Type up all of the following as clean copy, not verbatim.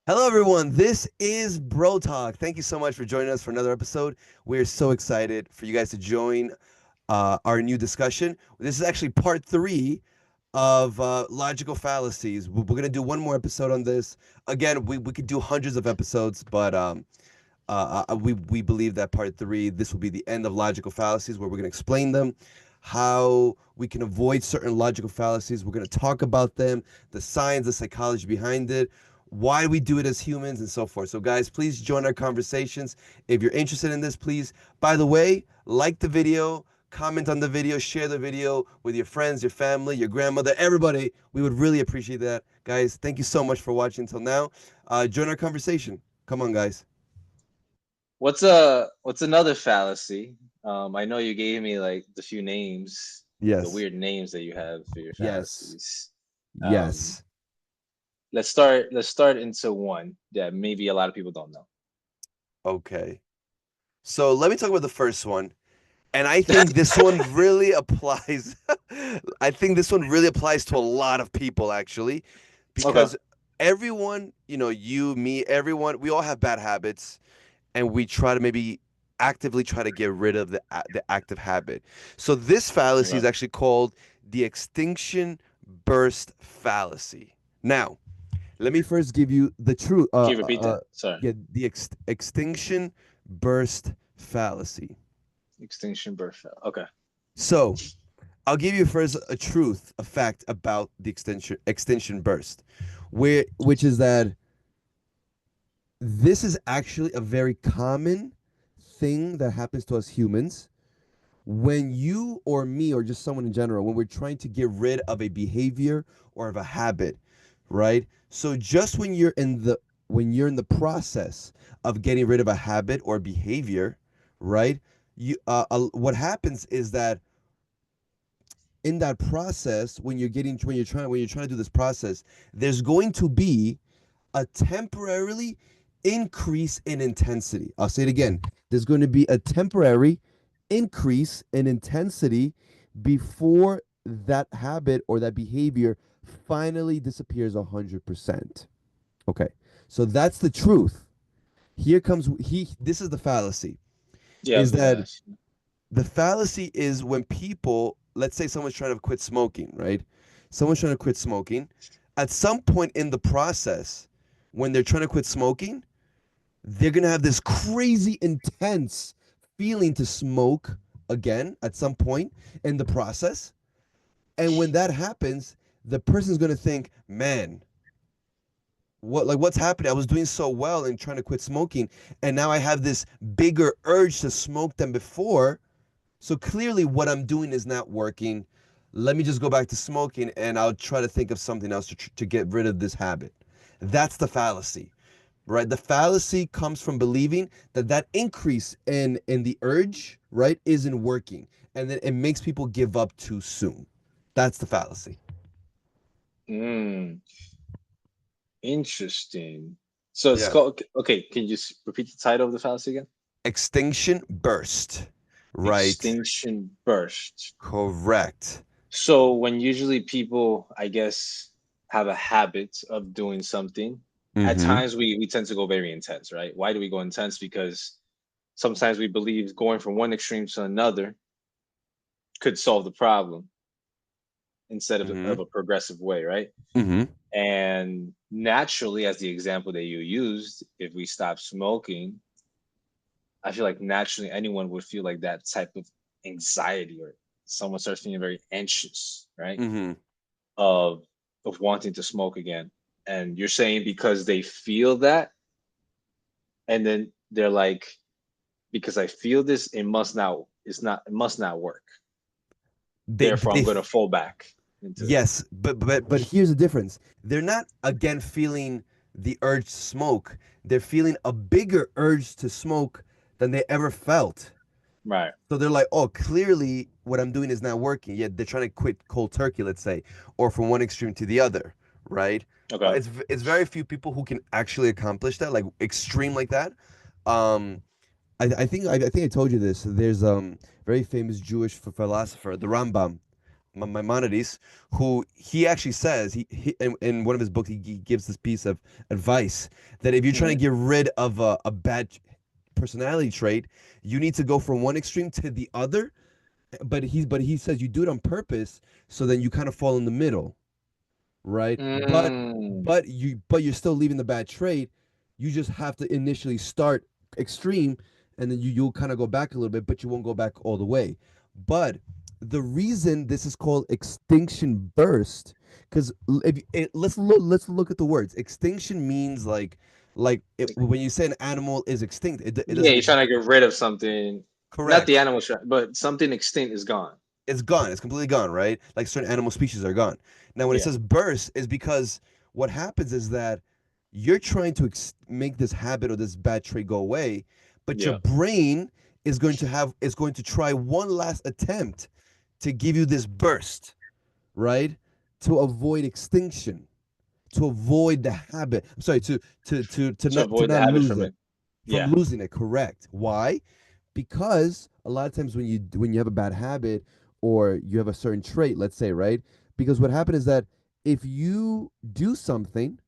Hello, everyone. This is Bro Talk. Thank you so much for joining us for another episode. We're so excited for you guys to join our new discussion. This is actually part three of logical fallacies. We're going to do one more episode on this. Again, we could do hundreds of episodes, but we believe that part three, this will be the end of logical fallacies, where we're going to explain them, how we can avoid certain logical fallacies. We're going to talk about them, the science, the psychology behind it, why we do it as humans, and so forth. So, guys, please join our conversations. If you're interested in this, please, by the way, like the video, comment on the video, share the video with your friends, your family, your grandmother, everybody. We would really appreciate that. Guys, thank you so much for watching until now. Join our conversation. Come on, guys. What's another fallacy? I know you gave me like the few names, the Yes. weird names that you have for your Yes. fallacies. Um, Yes. let's start into one that maybe a lot of people don't know. Okay. So let me talk about the first one. And I think this one really applies. I think this one really applies to a lot of people, actually, Okay. because everyone, you, me, everyone, we all have bad habits, and we try to maybe actively try to get rid of the active habit. So this fallacy is Okay. actually called the extinction burst fallacy. Now, let me first give you the truth. Can you repeat that? Sorry. Yeah, the extinction burst fallacy. Extinction birth. Okay. So I'll give you first a truth, a fact about the extinction burst, which is that this is actually a very common thing that happens to us humans when you or me or just someone in general, when we're trying to get rid of a behavior or of a habit, right? So just when you're in the process of getting rid of a habit or behavior, right? What happens is that in that process, when you're trying to do this process, there's going to be a temporarily increase in intensity. I'll say it again. There's going to be a temporary increase in intensity before that habit or that behavior finally disappears 100%. Okay. So that's the truth. Here comes he this is the fallacy. Yeah, I was Is gonna that ask. the fallacy is when people, let's say someone's trying to quit smoking, right? Someone's trying to quit smoking. At some point in the process, when they're trying to quit smoking, they're going to have this crazy intense feeling to smoke again at some point in the process. And when that happens, the person's going to think, man, what's happening? I was doing so well in trying to quit smoking, and now I have this bigger urge to smoke than before. So clearly, what I'm doing is not working. Let me just go back to smoking, and I'll try to think of something else to get rid of this habit. That's the fallacy, right? The fallacy comes from believing that increase in the urge, right, isn't working, and then it makes people give up too soon. That's the fallacy. Mm, interesting. So it's Yeah. called. Okay, can you just repeat the title of the fallacy again? Extinction burst, right? Extinction burst. Correct. So when usually people, I guess, have a habit of doing something, at Mm-hmm. times we tend to go very intense, right? Why do we go intense? Because sometimes we believe going from one extreme to another could solve the problem instead Mm-hmm. of a progressive way, right? Mm-hmm. And naturally, as the example that you used, if we stop smoking, I feel like naturally anyone would feel like that type of anxiety or someone starts feeling very anxious, right? Mm-hmm. of of wanting to smoke again. And you're saying because they feel that, and then they're like, because I feel this, it must not work. They Therefore, I'm they gonna fall back into it. Yes, but here's the difference. They're not again feeling the urge to smoke. They're feeling a bigger urge to smoke than they ever felt. Right. So they're like, "Oh, clearly what I'm doing is not working." Yet they're trying to quit cold turkey, let's say, or from one extreme to the other, right? Okay. It's very few people who can actually accomplish that, like extreme like that. Um, I think I told you this. There's very famous Jewish philosopher, the Rambam. Maimonides, who he actually says he in one of his books he gives this piece of advice that if you're trying to get rid of a bad personality trait, you need to go from one extreme to the other. But he says you do it on purpose, so then you kind of fall in the middle, right? But Mm. but you're still leaving the bad trait. You just have to initially start extreme, and then you'll kind of go back a little bit, but you won't go back all the way. But the reason this is called extinction burst, because let's look at the words. Extinction means when you say an animal is extinct, it Yeah, doesn't you're trying to get rid of something, not the correct. animal, but something extinct is gone. It's gone. It's completely gone, right? Like certain animal species are gone. Now, when it Yeah. says burst, is because what happens is that you're trying to make this habit or this bad trait go away, but your Yeah. brain is going to try one last attempt to give you this burst, right? To avoid extinction, to avoid the habit. I'm sorry, To to avoid the not habit lose from it, it. from Yeah. losing it. Correct. Why? Because a lot of times when you have a bad habit or you have a certain trait, let's say, right? Because what happened is that if you do something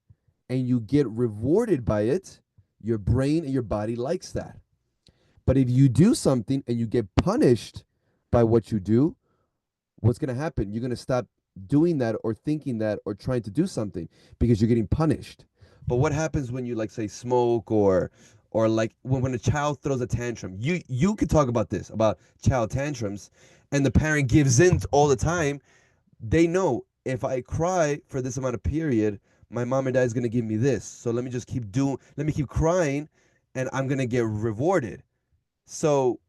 and you get rewarded by it, your brain and your body likes that. But if you do something and you get punished by what you do, what's going to happen? You're going to stop doing that or thinking that or trying to do something because you're getting punished. But what happens when you like say smoke or like when a child throws a tantrum? You could talk about this about child tantrums and the parent gives in all the time. They know if I cry for this amount of period, my mom and dad is going to give me this. So let me keep crying and I'm going to get rewarded. So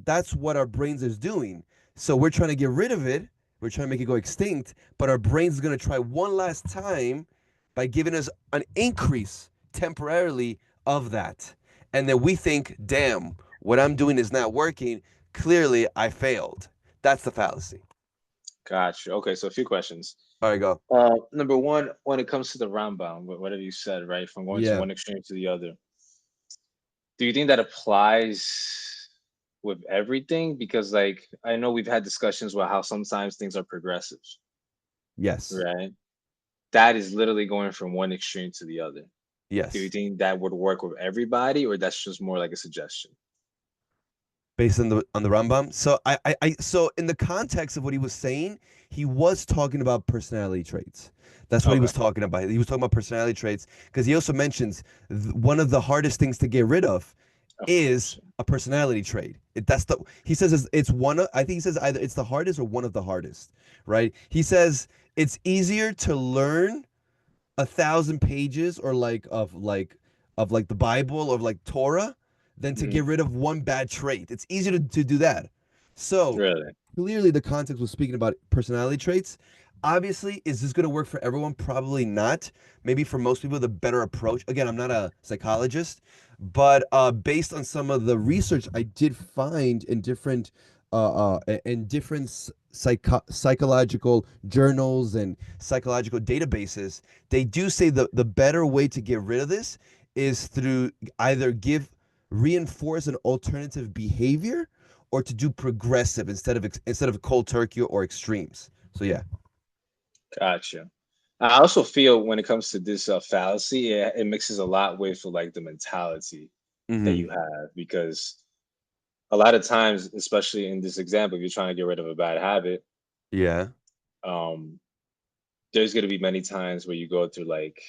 that's what our brains is doing. So we're trying to get rid of it. We're trying to make it go extinct, but our brains is going to try one last time by giving us an increase temporarily of that. And then we think, damn, what I'm doing is not working. Clearly, I failed. That's the fallacy. Gotcha. Okay, so a few questions. All right, go. Number one, when it comes to the Rambam, whatever you said, right, from going to Yeah. one extreme to the other, do you think that applies with everything? Because, like, I know we've had discussions about how sometimes things are progressive, Yes. right? That is literally going from one extreme to the other. Do you Yes. think that would work with everybody, or that's just more like a suggestion? Based on the Rambam. So in the context of what he was saying, he was talking about personality traits. That's what he Okay. was talking about. He was talking about personality traits because he also mentions one of the hardest things to get rid of Of is course. a personality trait. That's the he says it's one of I think he says either it's the hardest or one of the hardest, right? He says it's easier to learn 1,000 pages or like the Bible or like Torah than to Mhm. get rid of one bad trait. It's easier to do that. So Really? clearly the context was speaking about personality traits. Obviously, is this going to work for everyone? Probably not. Maybe for most people, the better approach. Again, I'm not a psychologist, but based on some of the research I did find in different psychological journals and psychological databases, they do say the better way to get rid of this is through either reinforce an alternative behavior or to do progressive instead of cold turkey or extremes. So yeah. Gotcha. I also feel when it comes to this fallacy, it mixes a lot with like the mentality that Hmm. you have, because a lot of times, especially in this example, if you're trying to get rid of a bad habit, Yeah. um, there's going to be many times where you go through like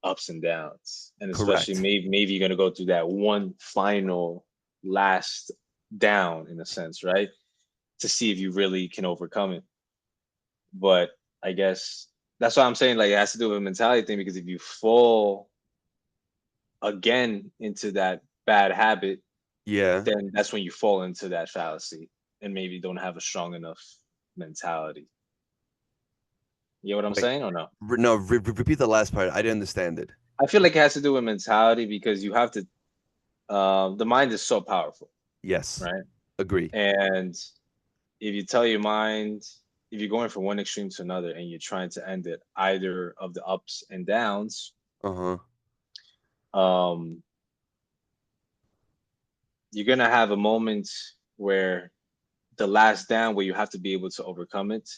ups and downs, and especially Correct. maybe you're going to go through that one final last down in a sense, right? To see if you really can overcome it. But I guess that's why I'm saying like it has to do with a mentality thing, because if you fall again into that bad habit, Yeah. then that's when you fall into that fallacy and maybe don't have a strong enough mentality. You know what I'm Wait. saying or no? No. Repeat the last part. I didn't understand it. I feel like it has to do with mentality, because you have to the mind is so powerful, Yes. right? Agree. And if you tell your mind, if you're going from one extreme to another and you're trying to end it either of the ups and downs, Uh huh. um you're gonna have a moment where the last down where you have to be able to overcome it,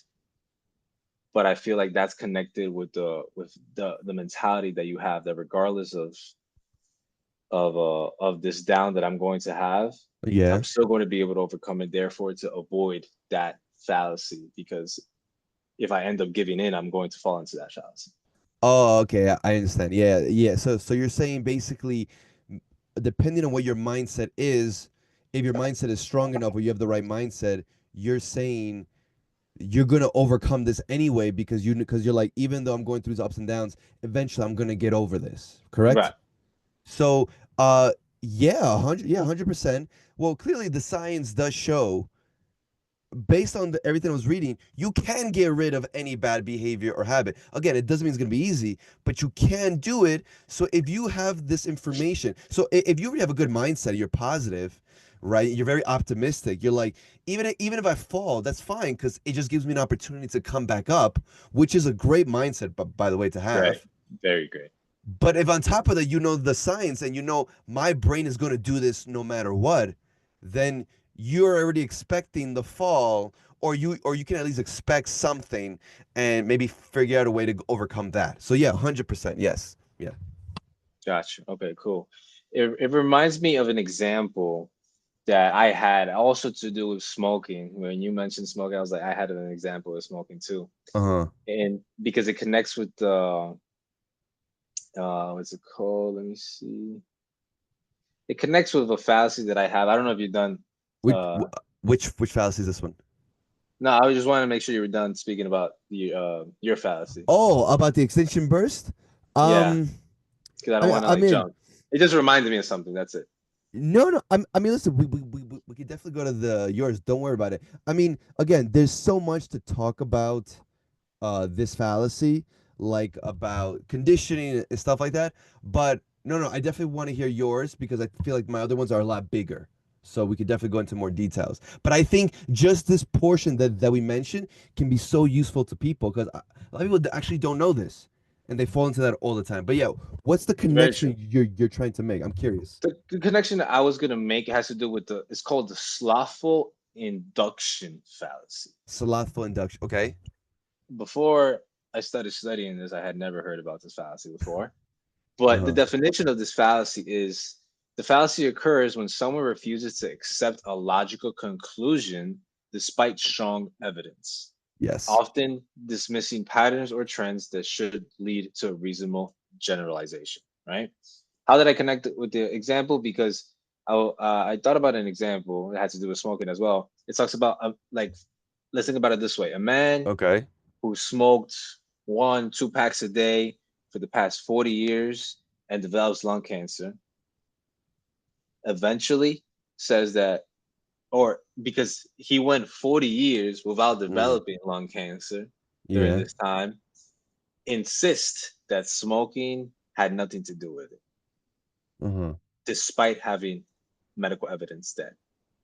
but I feel like that's connected with the mentality that you have, that regardless of this down that I'm going to have, Yeah. I'm still going to be able to overcome it. Therefore, to avoid that fallacy, because if I end up giving in, I'm going to fall into that fallacy. Oh, okay. I understand. Yeah, yeah. So you're saying basically, depending on what your mindset is, if your mindset is strong enough or you have the right mindset, you're saying you're gonna overcome this anyway because you're like, even though I'm going through these ups and downs, eventually I'm gonna get over this. Correct? Right. So, uh, yeah, 100%. Well, clearly the science does show, based on everything I was reading, you can get rid of any bad behavior or habit. Again, it doesn't mean it's going to be easy, but you can do it. So if you have this information, so if you already have a good mindset, you're positive, right? You're very optimistic. You're like, even if I fall, that's fine because it just gives me an opportunity to come back up, which is a great mindset, by the way, to Great. have. Very great. But if on top of that, you know the science and you know my brain is going to do this no matter what, then you're already expecting the fall, or you can at least expect something and maybe figure out a way to overcome that. So yeah, 100%. Yes. Yeah. Gotcha. Okay, cool. It reminds me of an example that I had also to do with smoking. When you mentioned smoking, I was like, I had an example of smoking too. Uh-huh. And because it connects with the what's it called? Let me see. It connects with a fallacy that I have. I don't know if you're done. Which which fallacy is this one? No, I just wanted to make sure you were done speaking about your fallacy. Oh, about the extinction burst? Yeah, Um because I don't I want to I like mean, jump. It just reminded me of something. That's it. no, I mean, listen, we could definitely go to the yours. Don't worry about it. I mean, again, there's so much to talk about this fallacy, like about conditioning and stuff like that. But no, I definitely want to hear yours because I feel like my other ones are a lot bigger. So we could definitely go into more details. But I think just this portion that we mentioned can be so useful to people because a lot of people actually don't know this and they fall into that all the time. But yeah, what's the Very true. connection you're trying to make? I'm curious. The connection that I was gonna make has to do with it's called the slothful induction fallacy. Slothful induction. Okay. Before I started studying this, I had never heard about this fallacy before. But the Uh-huh. definition of this fallacy is: the fallacy occurs when someone refuses to accept a logical conclusion despite strong evidence, Yes. often dismissing patterns or trends that should lead to a reasonable generalization, right? How did I connect it with the example? Because I thought about an example that had to do with smoking as well. It talks about, like, let's think about it this way: a man Okay. who smoked 1, 2 packs a day for the past 40 years and develops lung cancer eventually says that, or because he went 40 years without Mm. developing lung cancer during Yeah. this time, insists that smoking had nothing to do with it, Uh-huh. despite having medical evidence that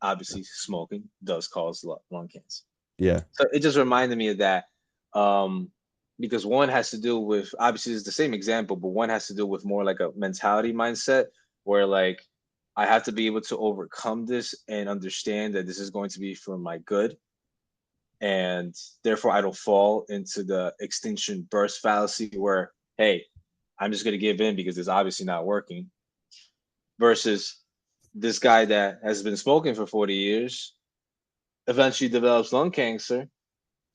obviously smoking does cause lung cancer. Yeah. So it just reminded me of that, um, because one has to do with, obviously it's the same example, but one has to do with more like a mentality mindset where, like, I have to be able to overcome this and understand that this is going to be for my good, and therefore I don't fall into the extinction burst fallacy where, hey, I'm just going to give in because it's obviously not working, versus this guy that has been smoking for 40 years eventually develops lung cancer,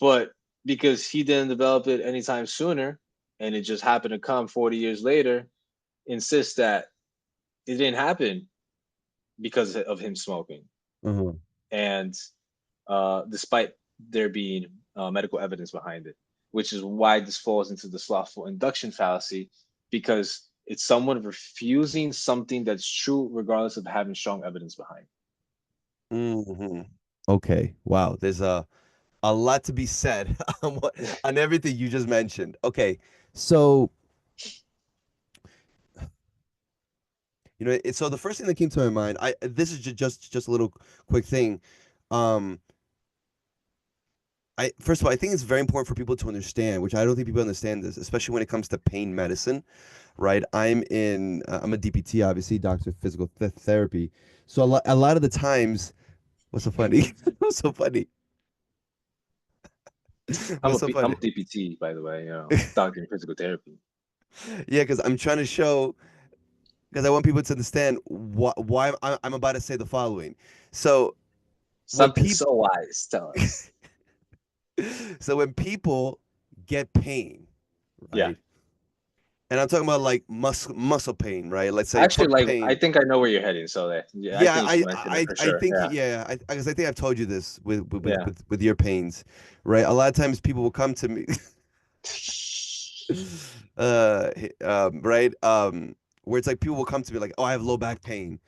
but because he didn't develop it anytime sooner and it just happened to come 40 years later, insists that it didn't happen because of him smoking. Uh-huh. And despite there being medical evidence behind it, which is why this falls into the slothful induction fallacy, because it's someone refusing something that's true regardless of having strong evidence behind Hmm. Okay. Wow. There's a lot to be said it. on everything you just mentioned. Okay. So, so the first thing that came to my mind, this is just a little quick thing. Um, I first of all, I think it's very important for people to understand, which I don't think people understand this, especially when it comes to pain medicine, right? I'm a DPT, obviously, doctor of physical therapy. So a lot of the times, what's so funny? What's so funny? What's so I'm funny? a DPT, by the way, doctor in physical therapy. Yeah, because I'm trying to show, because I want people to understand why I'm about to say the following. So when Something people, so wise, tell us. so when people get pain, Yeah. right? And I'm talking about like muscle pain, right? Let's say Actually, foot like, I pain. think I know where you're heading. So that, yeah, I Yeah, think you should mention it for I sure. think Yeah. yeah, because I think I've told you this Yeah. with your pains, right? A lot of times people will come to me, right, where it's like people will come to me like, oh, I have low back pain,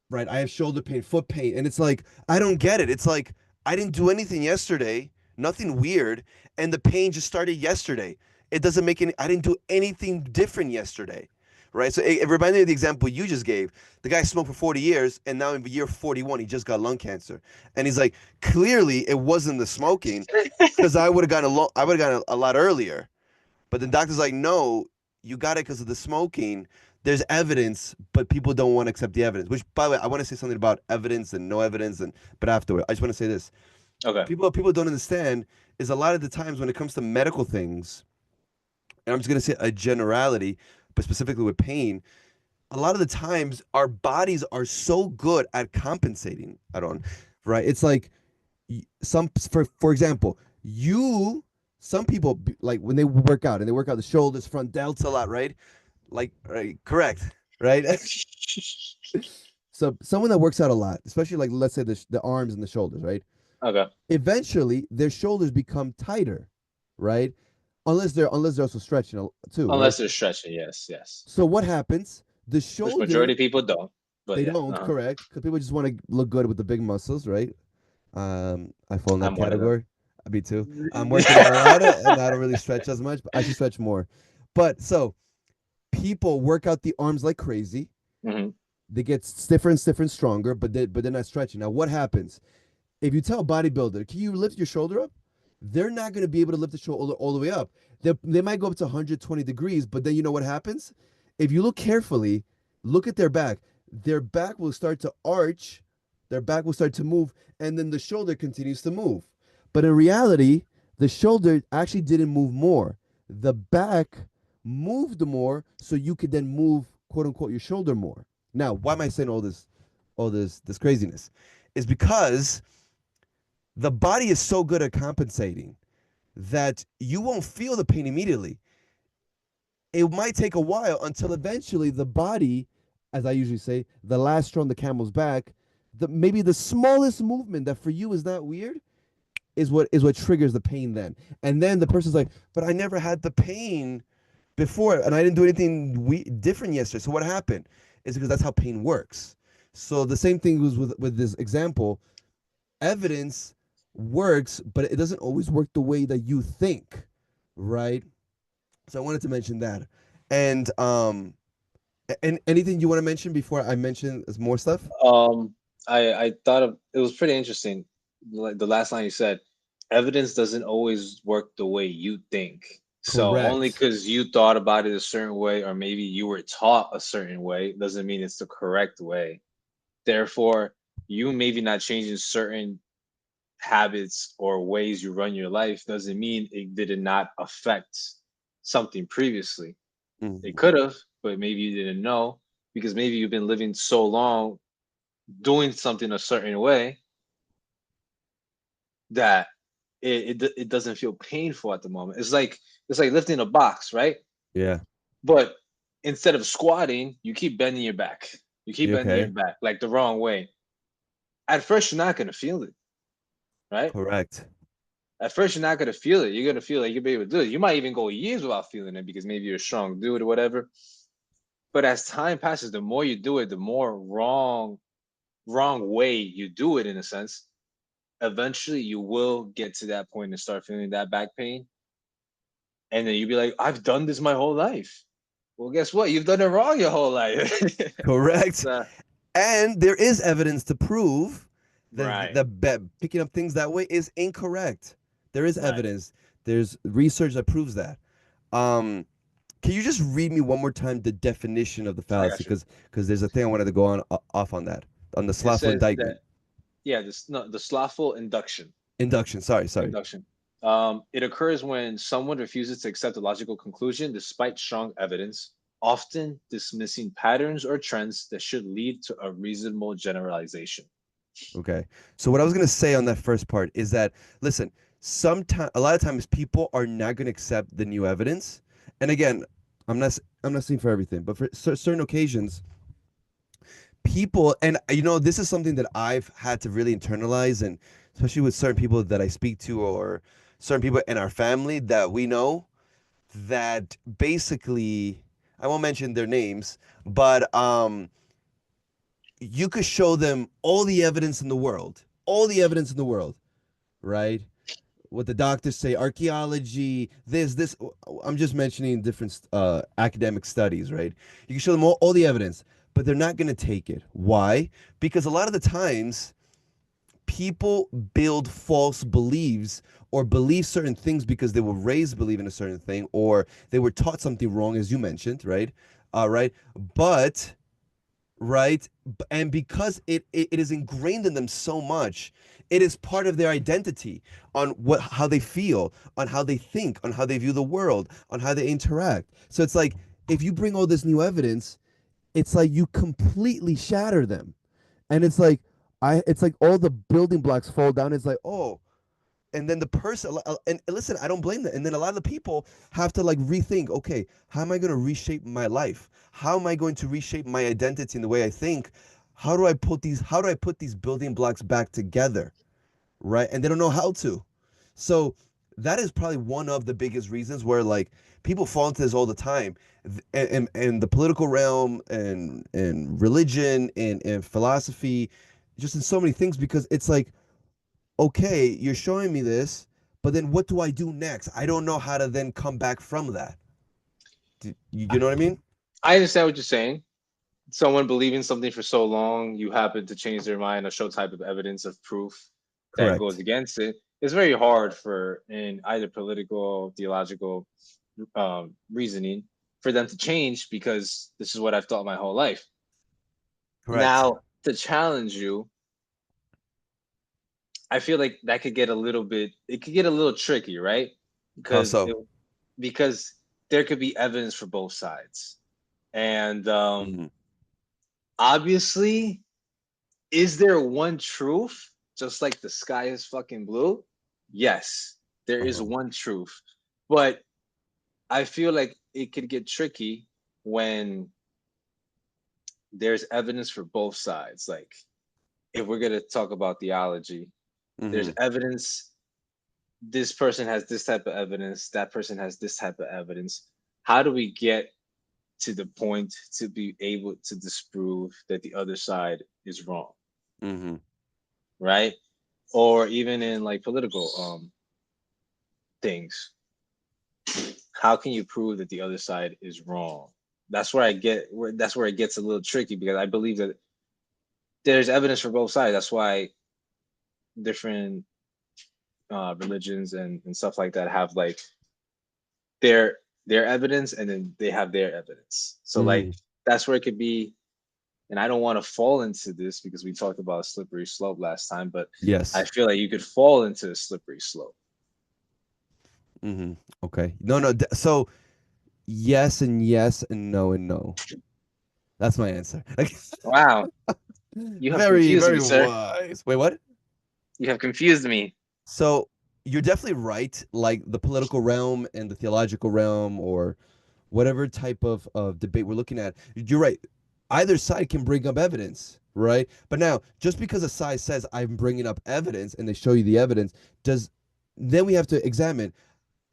right? I have shoulder pain, foot pain, and it's like I don't get it. It's like I didn't do anything yesterday, nothing weird, and the pain just started yesterday. It doesn't make any. I didn't do anything different yesterday, right? So it reminded me of the example you just gave. The guy smoked for 40 years, and now in year 41, he just got lung cancer, and he's like, clearly it wasn't the smoking, because I would have gotten I would have gotten a lot earlier. But the doctor's like, no, you got it because of the smoking. There's evidence, but people don't want to accept the evidence. Which, by the way, I want to say something about evidence and no evidence, and but afterward, I just want to say this: Okay. people don't understand is a lot of the times when it comes to medical things, and I'm just gonna say a generality, but specifically with pain, a lot of the times our bodies are so good at compensating. I don't, right? It's like for example, some people like when they work out and they work out the shoulders, front delts a lot, right? Like, right, correct, right? So someone that works out a lot, especially like let's say the arms and the shoulders, right? Okay. Eventually, their shoulders become tighter, right? Unless they're also stretching too, right? Unless they're stretching, yes, yes. So what happens? The Which majority shoulder, of people don't. But they yeah, don't, correct? Because people just want to look good with the big muscles, right? I fall in that I'm one of them. category. Me too. I'm working out a lot, and I don't really stretch as much, but I should stretch more. But so people work out the arms like crazy. Hmm. They get stiffer and stiffer and stronger, but they're not stretching. Now, what happens if you tell a bodybuilder, "Can you lift your shoulder up?" They're not going to be able to lift the shoulder all the way up. They might go up to 120 degrees, but then you know what happens? If you look carefully, look at their back. Their back will start to arch, their back will start to move, and then the shoulder continues to move. But in reality, the shoulder actually didn't move more. The back moved more, so you could then move, quote unquote, your shoulder more. Now, why am I saying this craziness? Is because the body is so good at compensating that you won't feel the pain immediately. It might take a while until eventually the body, as I usually say, the last straw on the camel's back, maybe the smallest movement that for you is not weird is what triggers the pain then. And then the person's like, but I never had the pain before and I didn't do anything different yesterday. So what happened? Is because that's how pain works. So the same thing was with this example. Evidence works, but it doesn't always work the way that you think, right? So I wanted to mention that. And anything you want to mention before I mention more stuff? Um, I thought of it was pretty interesting. Like the last line you said, evidence doesn't always work the way you think. So only Correct. because you thought about it a certain way, or maybe you were taught a certain way, doesn't mean it's the correct way. Therefore, you maybe not changing certain habits or ways you run your life doesn't mean it did not affect something previously. It Mhm. could have, but maybe you didn't know because maybe you've been living so long doing something a certain way that it doesn't feel painful at the moment. It's like lifting a box, right? Yeah. But instead of squatting, you keep bending your back. You keep You bending your okay? back like the wrong way. At first, you're not gonna feel it, right? Correct. At first, you're not gonna feel it. You're gonna feel like you'll be able to do it. You might even go years without feeling it because maybe you're a strong dude or whatever. But as time passes, the more you do it, the more wrong way you do it in a sense. Eventually, you will get to that point and start feeling that back pain, and then you'll be like, "I've done this my whole life." Well, guess what? You've done it wrong your whole life. Correct. So, And there is evidence to prove that right, picking up things that way is incorrect. There is right. evidence. There's research that proves that. Um, can you just read me one more time the definition of the I fallacy? got you. Because there's a thing I wanted to go on off on that on the It slothful says that indictment yeah, this no the slothful induction. induction. Sorry. Induction. It occurs when someone refuses to accept a logical conclusion despite strong evidence, often dismissing patterns or trends that should lead to a reasonable generalization. Okay. So what I was gonna say on that first part is that, listen, sometimes a lot of times people are not gonna accept the new evidence. And again, I'm not saying for everything, but for certain occasions, people, and this is something that I've had to really internalize, and especially with certain people that I speak to, or certain people in our family that we know, that basically, I won't mention their names, but you could show them all the evidence in the world, right? What the doctors say, archaeology, this. I'm just mentioning different academic studies, right? You can show them all the evidence, but they're not going to take it. Why? Because a lot of the times, people build false beliefs or believe certain things because they were raised believing a certain thing, or they were taught something wrong, as you mentioned, right? Right. But right, and because it is ingrained in them so much, it is part of their identity, on how they feel, on how they think, on how they view the world, on how they interact. So it's like, if you bring all this new evidence, it's like you completely shatter them. And it's like all the building blocks fall down. It's like, oh, and then the person, and listen, I don't blame them. And then a lot of the people have to like rethink, okay, how am I going to reshape my life? How am I going to reshape my identity in the way I think? How do I put these building blocks back together? Right? And they don't know how to. So that is probably one of the biggest reasons where like people fall into this all the time. And the political realm, and religion, and philosophy, just in so many things, because it's like, okay, you're showing me this, but then what do I do next? I don't know how to then come back from that. You know what I mean? I understand what you're saying. Someone believing something for so long, you happen to change their mind or show type of evidence of proof that goes Correct. against it. It's very hard for, in either political, theological reasoning, for them to change, because this is what I've thought my whole life. Correct. Now, to challenge you, I feel like that could get a little bit, it could get a little tricky, right? How Because so? because there could be evidence for both sides. And Hmm. obviously, is there one truth? Just like the sky is fucking blue? Yes, there is Uh-huh. one truth. But I feel like it could get tricky when there's evidence for both sides. Like, if we're going to talk about theology, there's Hmm. evidence. This person has this type of evidence, that person has this type of evidence. How do we get to the point to be able to disprove that the other side is wrong, Hmm. right? Or even in like political things, how can you prove that the other side is wrong? That's where it gets a little tricky, because I believe that there's evidence for both sides. That's why different religions and stuff like that have like their their evidence, and then they have their evidence. So like Hmm. that's where it could be. And I don't want to fall into this because we talked about a slippery slope last time, but I Yes. feel like you could fall into a slippery slope. Hmm. Okay. No, no. So yes and yes and no and no. That's my answer. Wow, you have Very, confused me, very sir. wise. Wait, what? You have confused me. So you're definitely right. Like the political realm and the theological realm, or whatever type of debate we're looking at, you're right. Either side can bring up evidence, right? But now, just because a side says I'm bringing up evidence and they show you the evidence, does then we have to examine,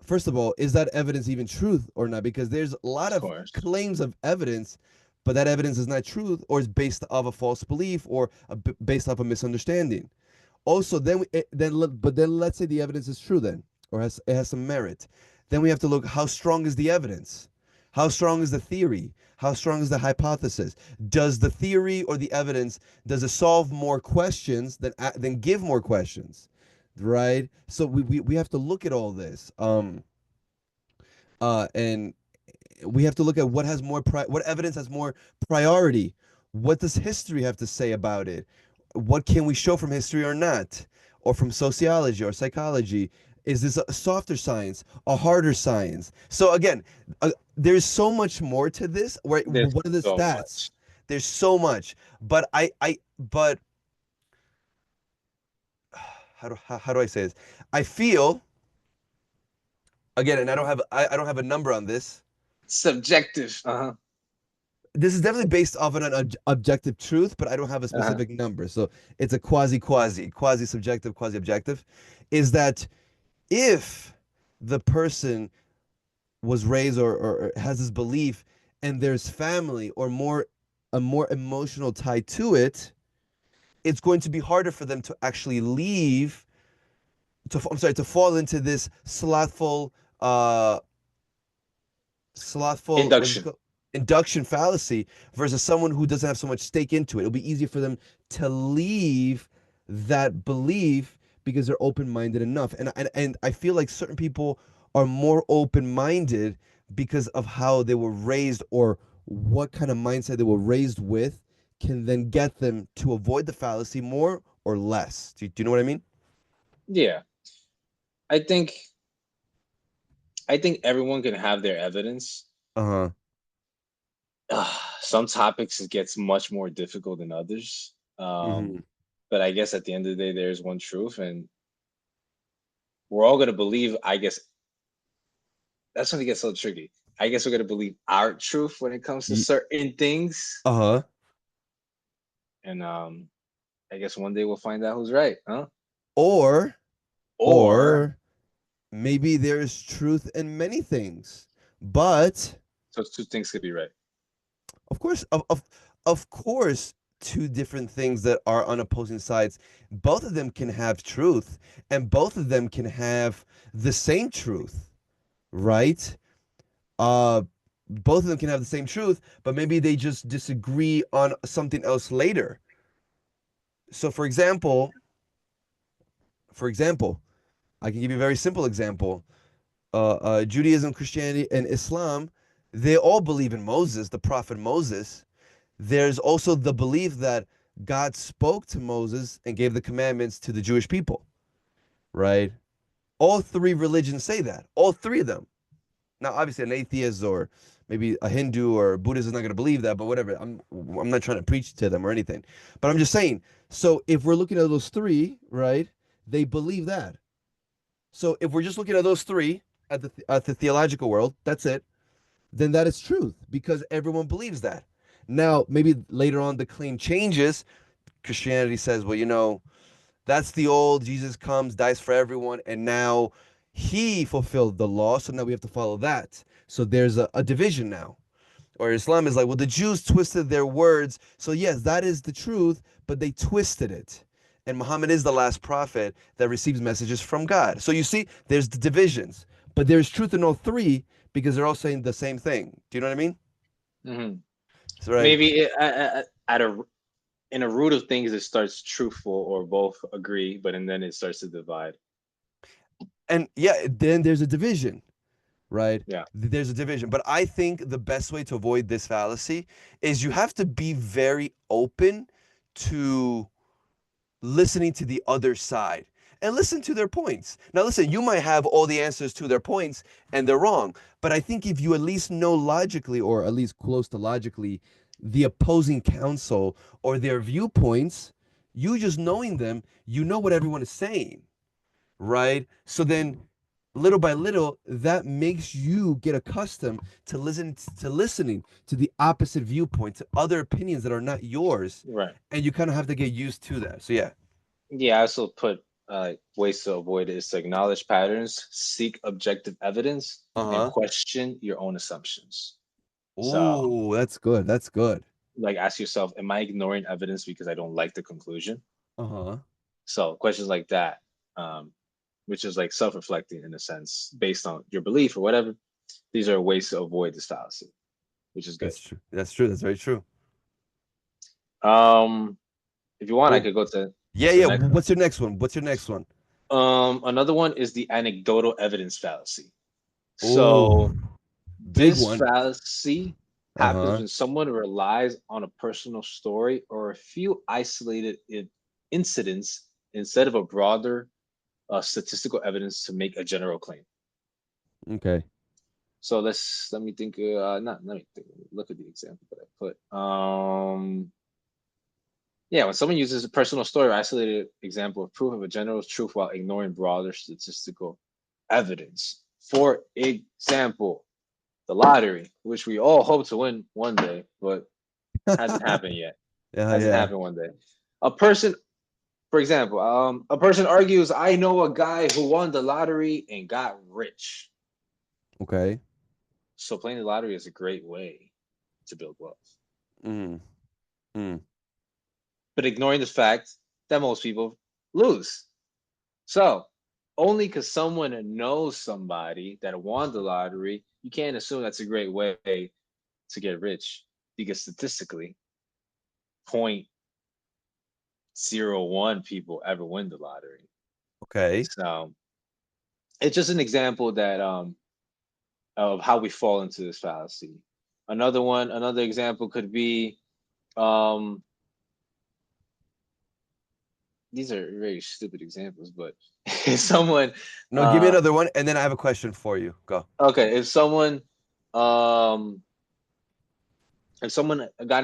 first of all, is that evidence even truth or not? Because there's a lot Of of course. claims of evidence, but that evidence is not truth, or is based off a false belief, or based off a misunderstanding. Also, then but then let's say the evidence is true then, or it has some merit. Then we have to look, how strong is the evidence? How strong is the theory? How strong is the hypothesis? Does the theory or the evidence, does it solve more questions than give more questions? Right? So we have to look at all this. And we have to look at what evidence has more priority. What does history have to say about it? What can we show from history or not, or from sociology or psychology? Is this a softer science, a harder science? So again, there's so much more to this. Right? There's What are the so stats? much. There's so much, but but how do I say this? I feel again, and I don't have a number on this. Subjective. This is definitely based off of an objective truth, but I don't have a Uh-huh. specific number. So it's a quasi subjective, quasi objective. Is that if the person was raised or has this belief and there's family or a more emotional tie to it, it's going to be harder for them to actually leave to fall into this uh slothful what is it Induction. called? Induction fallacy versus someone who doesn't have so much stake into it. It'll be easier for them to leave that belief because they're open-minded enough. And I feel like certain people are more open-minded because of how they were raised or what kind of mindset they were raised with can then get them to avoid the fallacy more or less. Do you know what I mean? Yeah. I think I think everyone can have their evidence. Uh-huh. Some topics it gets much more difficult than others. Hmm. But I guess at the end of the day, there's one truth, and we're all gonna believe. I guess that's when it gets so tricky. I guess we're gonna believe our truth when it comes to certain things, Uh-huh. and I guess one day we'll find out who's right, huh? Or Or or maybe there's truth in many things. But so two things could be right. of course, of course, two different things that are on opposing sides, both of them can have truth, and both of them can have the same truth, right? Uh, both of them can have the same truth, but maybe they just disagree on something else later. So, for example, I can give you a very simple example. Judaism, Christianity, and Islam, they all believe in Moses, the prophet Moses. There's also the belief that God spoke to Moses and gave the commandments to the Jewish people, right? All three religions say that, all three of them. Now, obviously, an atheist or maybe a Hindu or Buddhist is not going to believe that, but whatever. I'm not trying to preach to them or anything, but I'm just saying. So if we're looking at those three, right, they believe that. So if we're just looking at those three at the theological world, that's it. Then that is truth because everyone believes that. Now, maybe later on the claim changes. Christianity says, well, that's the old Jesus comes, dies for everyone, and now he fulfilled the law, so now we have to follow that. So there's a division now. Or Islam is like, well, the Jews twisted their words. So, yes, that is the truth, but they twisted it. And Muhammad is the last prophet that receives messages from God. So you see, there's the divisions, but there's truth in all three because they're all saying the same thing. Do you know what I mean? Hmm. That's right. Maybe at a in a root of things, it starts truthful or both agree, but and then it starts to divide. And yeah, then there's a division, right? Yeah. There's a division. But I think the best way to avoid this fallacy is you have to be very open to listening to the other side and listen to their points. Now, listen, you might have all the answers to their points and they're wrong. But I think if you at least know logically, or at least close to logically, the opposing counsel or their viewpoints, you just knowing them, you know what everyone is saying, right? So then little by little, that makes you get accustomed to listening to the opposite viewpoint, to other opinions that are not yours, Right. and you kind of have to get used to that. So yeah. Yeah. I also put ways to avoid it is to acknowledge patterns, seek objective evidence, and Uh-huh. question your own assumptions. So, Ooh, that's good. That's good. like, ask yourself, am I ignoring evidence because I don't like the conclusion? Uh-huh. So, questions like that, um, which is like self-reflecting in a sense, based on your belief or whatever. These are ways to avoid this fallacy, which is good. That's true. That's true. That's very true. Um, if you want, I Well, could go to yeah, the yeah. next one. What's your next one? What's your next one? Another one is the anecdotal evidence fallacy. Oh, So big this one. fallacy happens Uh-huh. when someone relies on a personal story or a few isolated incidents instead of a broader statistical evidence to make a general claim. Okay. So let me think. Not let me think. Look at the example that I put. Yeah, when someone uses a personal story or isolated example of proof of a general truth while ignoring broader statistical evidence. For example, the lottery, which we all hope to win one day, but hasn't happened yet. Hasn't Yeah. happened one day. A person, for example, a person argues, I know a guy who won the lottery and got rich. Okay. So playing the lottery is a great way to build wealth. Mm. Mm. But ignoring the fact that most people lose. So only because someone knows somebody that won the lottery, you can't assume that's a great way to get rich, because statistically, 0.01 people ever win the lottery. Okay. So it's just an example that of how we fall into this fallacy. Another example could be, these are very stupid examples, but if someone No, give me another one, and then I have a question for you. Go. okay, if someone got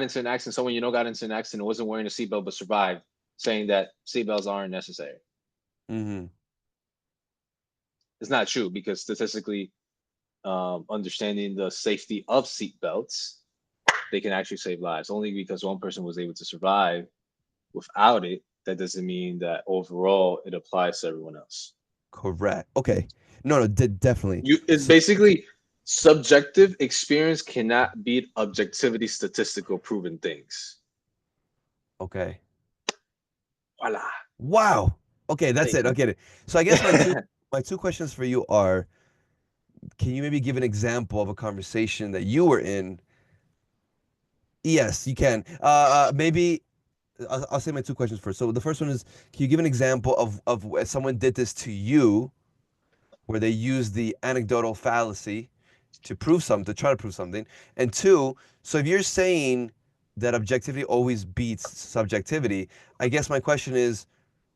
into an accident, someone got into an accident and wasn't wearing a seatbelt but survived, saying that seatbelts aren't necessary. Mm-hmm. It's not true, because statistically, understanding the safety of seatbelts, they can actually save lives. Only because one person was able to survive without it, that doesn't mean that overall it applies to everyone else. Correct. Okay. No, definitely. It's basically subjective experience cannot beat objectivity statistical proven things. Okay. Voila. Wow. Okay, that's Thank it. you. Okay. So I guess my two questions for you are, can you maybe give an example of a conversation that you were in? Yes, you can. Maybe I'll say my two questions first. So the first one is, can you give an example of where someone did this to you, where they used the anecdotal fallacy to prove something, to try to prove something? And two, so if you're saying that objectivity always beats subjectivity, I guess my question is,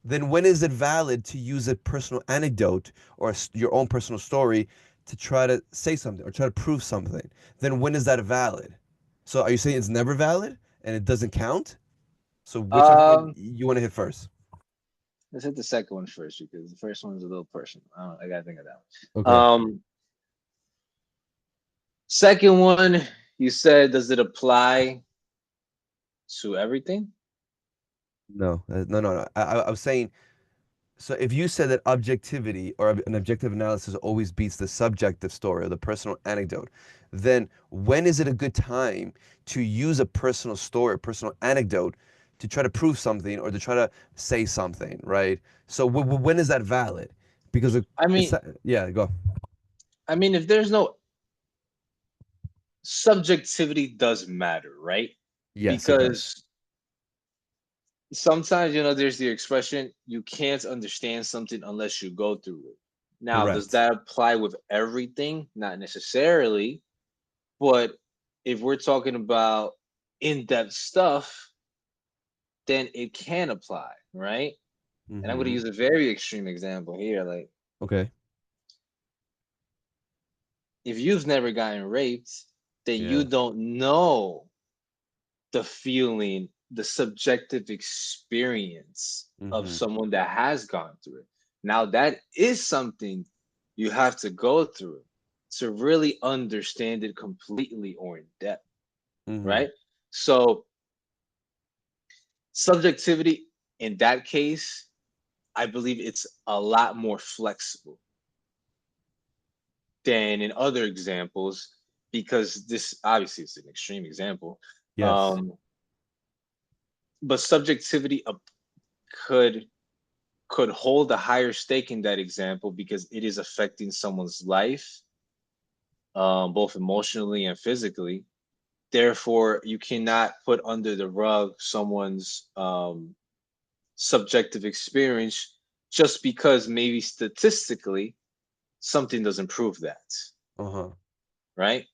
then when is it valid to use a personal anecdote or your own personal story to try to say something or try to prove something? Then when is that valid? So are you saying it's never valid and it doesn't count? So whichever one um, you want to hit first. let's hit the second one first, because the first one is a little personal. I gotta think of that one. Okay. Second one, you said, does it apply to everything? No, no. I was saying, so if you said that objectivity or an objective analysis always beats the subjective story or the personal anecdote, then when is it a good time to use a personal story, a personal anecdote to try to prove something or to try to say something, right? So when is that valid? Because I mean, yeah, go. if there's no subjectivity, does matter, right? Yes, it does. Because sometimes, there's the expression, you can't understand something unless you go through it. Now, does Correct. that apply with everything? Not necessarily. But if we're talking about in-depth stuff, then it can apply, right? And I'm going to Mm-hmm. use a very extreme example here. Like, Okay. if you've never gotten raped, then you Yeah. don't know the feeling, the subjective experience of Mm-hmm. someone that has gone through it. Now, that is something you have to go through to really understand it completely or in depth, Mm-hmm. right? So, subjectivity in that case, I believe it's a lot more flexible than in other examples, because this obviously is an extreme example. Yes. Um, but subjectivity could hold a higher stake in that example, because it is affecting someone's life, both emotionally and physically. Therefore, you cannot put under the rug someone's subjective experience just because maybe statistically something doesn't prove that, Uh-huh. right?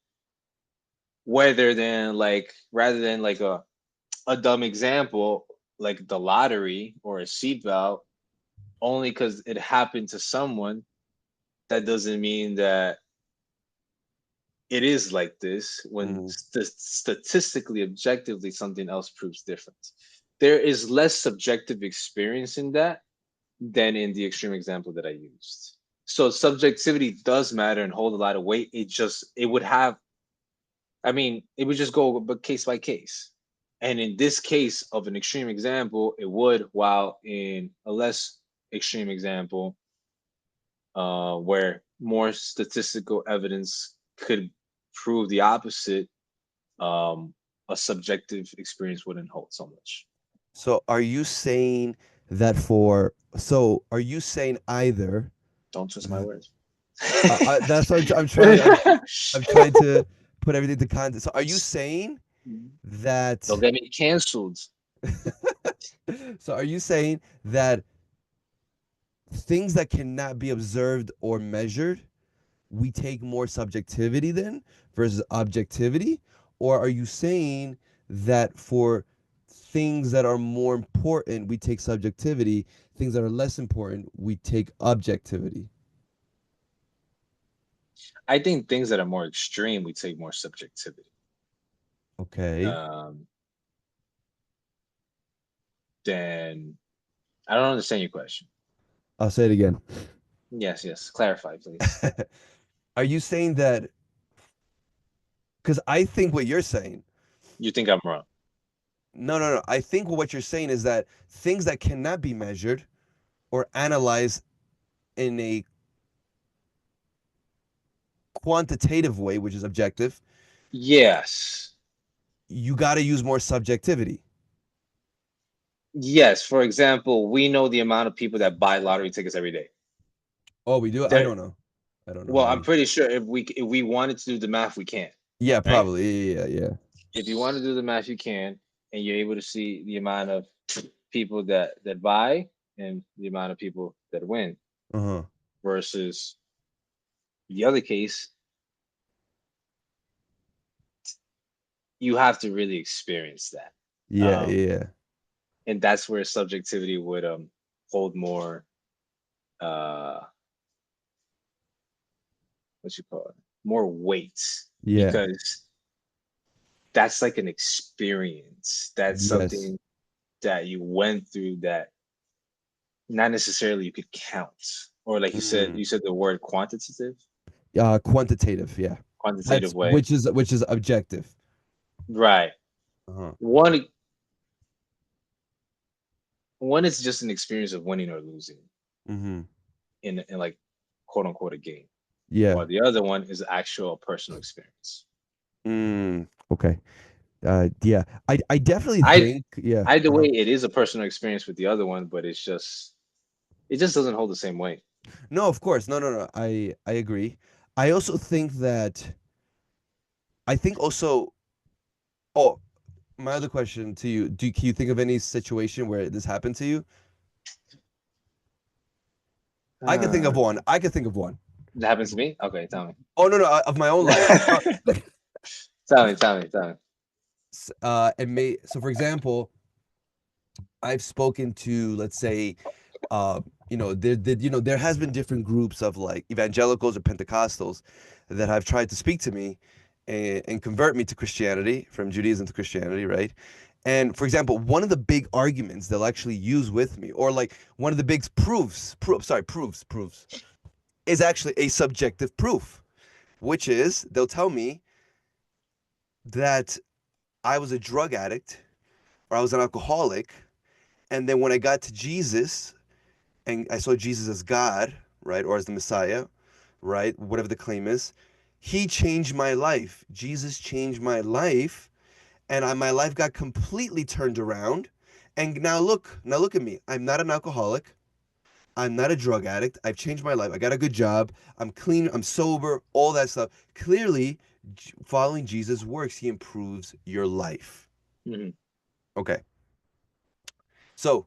Rather than like a dumb example like the lottery or a seatbelt, only because it happened to someone, that doesn't mean that it is like this when statistically, objectively, something else proves different. There is less subjective experience in that than in the extreme example that I used. So subjectivity does matter and hold a lot of weight. It would have, I mean, it would just go but case by case. And in this case of an extreme example, it would, while in a less extreme example, where more statistical evidence could prove the opposite, a subjective experience wouldn't hold so much. So are you saying that are you saying either? Don't twist my words. That's what I'm trying. I'm trying to put everything to context. So are you saying that? Don't get me canceled. So are you saying that things that cannot be observed or measured, we take more subjectivity then versus objectivity? Or are you saying that for things that are more important, we take subjectivity, things that are less important, we take objectivity? I think things that are more extreme, we take more subjectivity. Okay. Then I don't understand your question. I'll say it again. Yes. Clarify, please. Are you saying that? Because I think what you're saying. You think I'm wrong? No. I think what you're saying is that things that cannot be measured or analyzed in a quantitative way, which is objective. Yes. You got to use more subjectivity. Yes. For example, we know the amount of people that buy lottery tickets every day. Oh, we do? I don't know. Well, I'm pretty sure if we wanted to do the math, we can. Yeah, probably. Right? Yeah. If you want to do the math, you can, and you're able to see the amount of people that buy and the amount of people that win. Versus the other case, you have to really experience that. Yeah. And that's where subjectivity would hold more more weight. Yeah. Because that's like an experience. That's something that you went through that not necessarily you could count. Or like you said the word quantitative. Quantitative, yeah. Quantitative way. Which is objective. Right. One is just an experience of winning or losing. In like quote unquote a game. Yeah. While the other one is actual personal experience. Okay. Yeah. I definitely think either way it is a personal experience with the other one, but it just doesn't hold the same weight. No, of course. No. I agree. I also think that my other question to you, can you think of any situation where this happened to you? I can think of one. That happens to me? Okay, tell me. Oh, no, of my own life. Tell me. So for example, I've spoken to, let's say, there has been different groups of like evangelicals or Pentecostals that have tried to speak to me and convert me to Christianity, from Judaism to Christianity, right? And for example, one of the big arguments they'll actually use with me, or like one of the big proofs, is actually a subjective proof, which is they'll tell me that I was a drug addict or I was an alcoholic, and then when I got to Jesus and I saw Jesus as God, right, or as the Messiah, right, whatever the claim is, he changed my life. Jesus changed my life, and my life got completely turned around. And now look at me. I'm not an alcoholic. I'm not a drug addict. I've changed my life. I got a good job. I'm clean. I'm sober. All that stuff. Clearly, following Jesus works. He improves your life. Okay. So,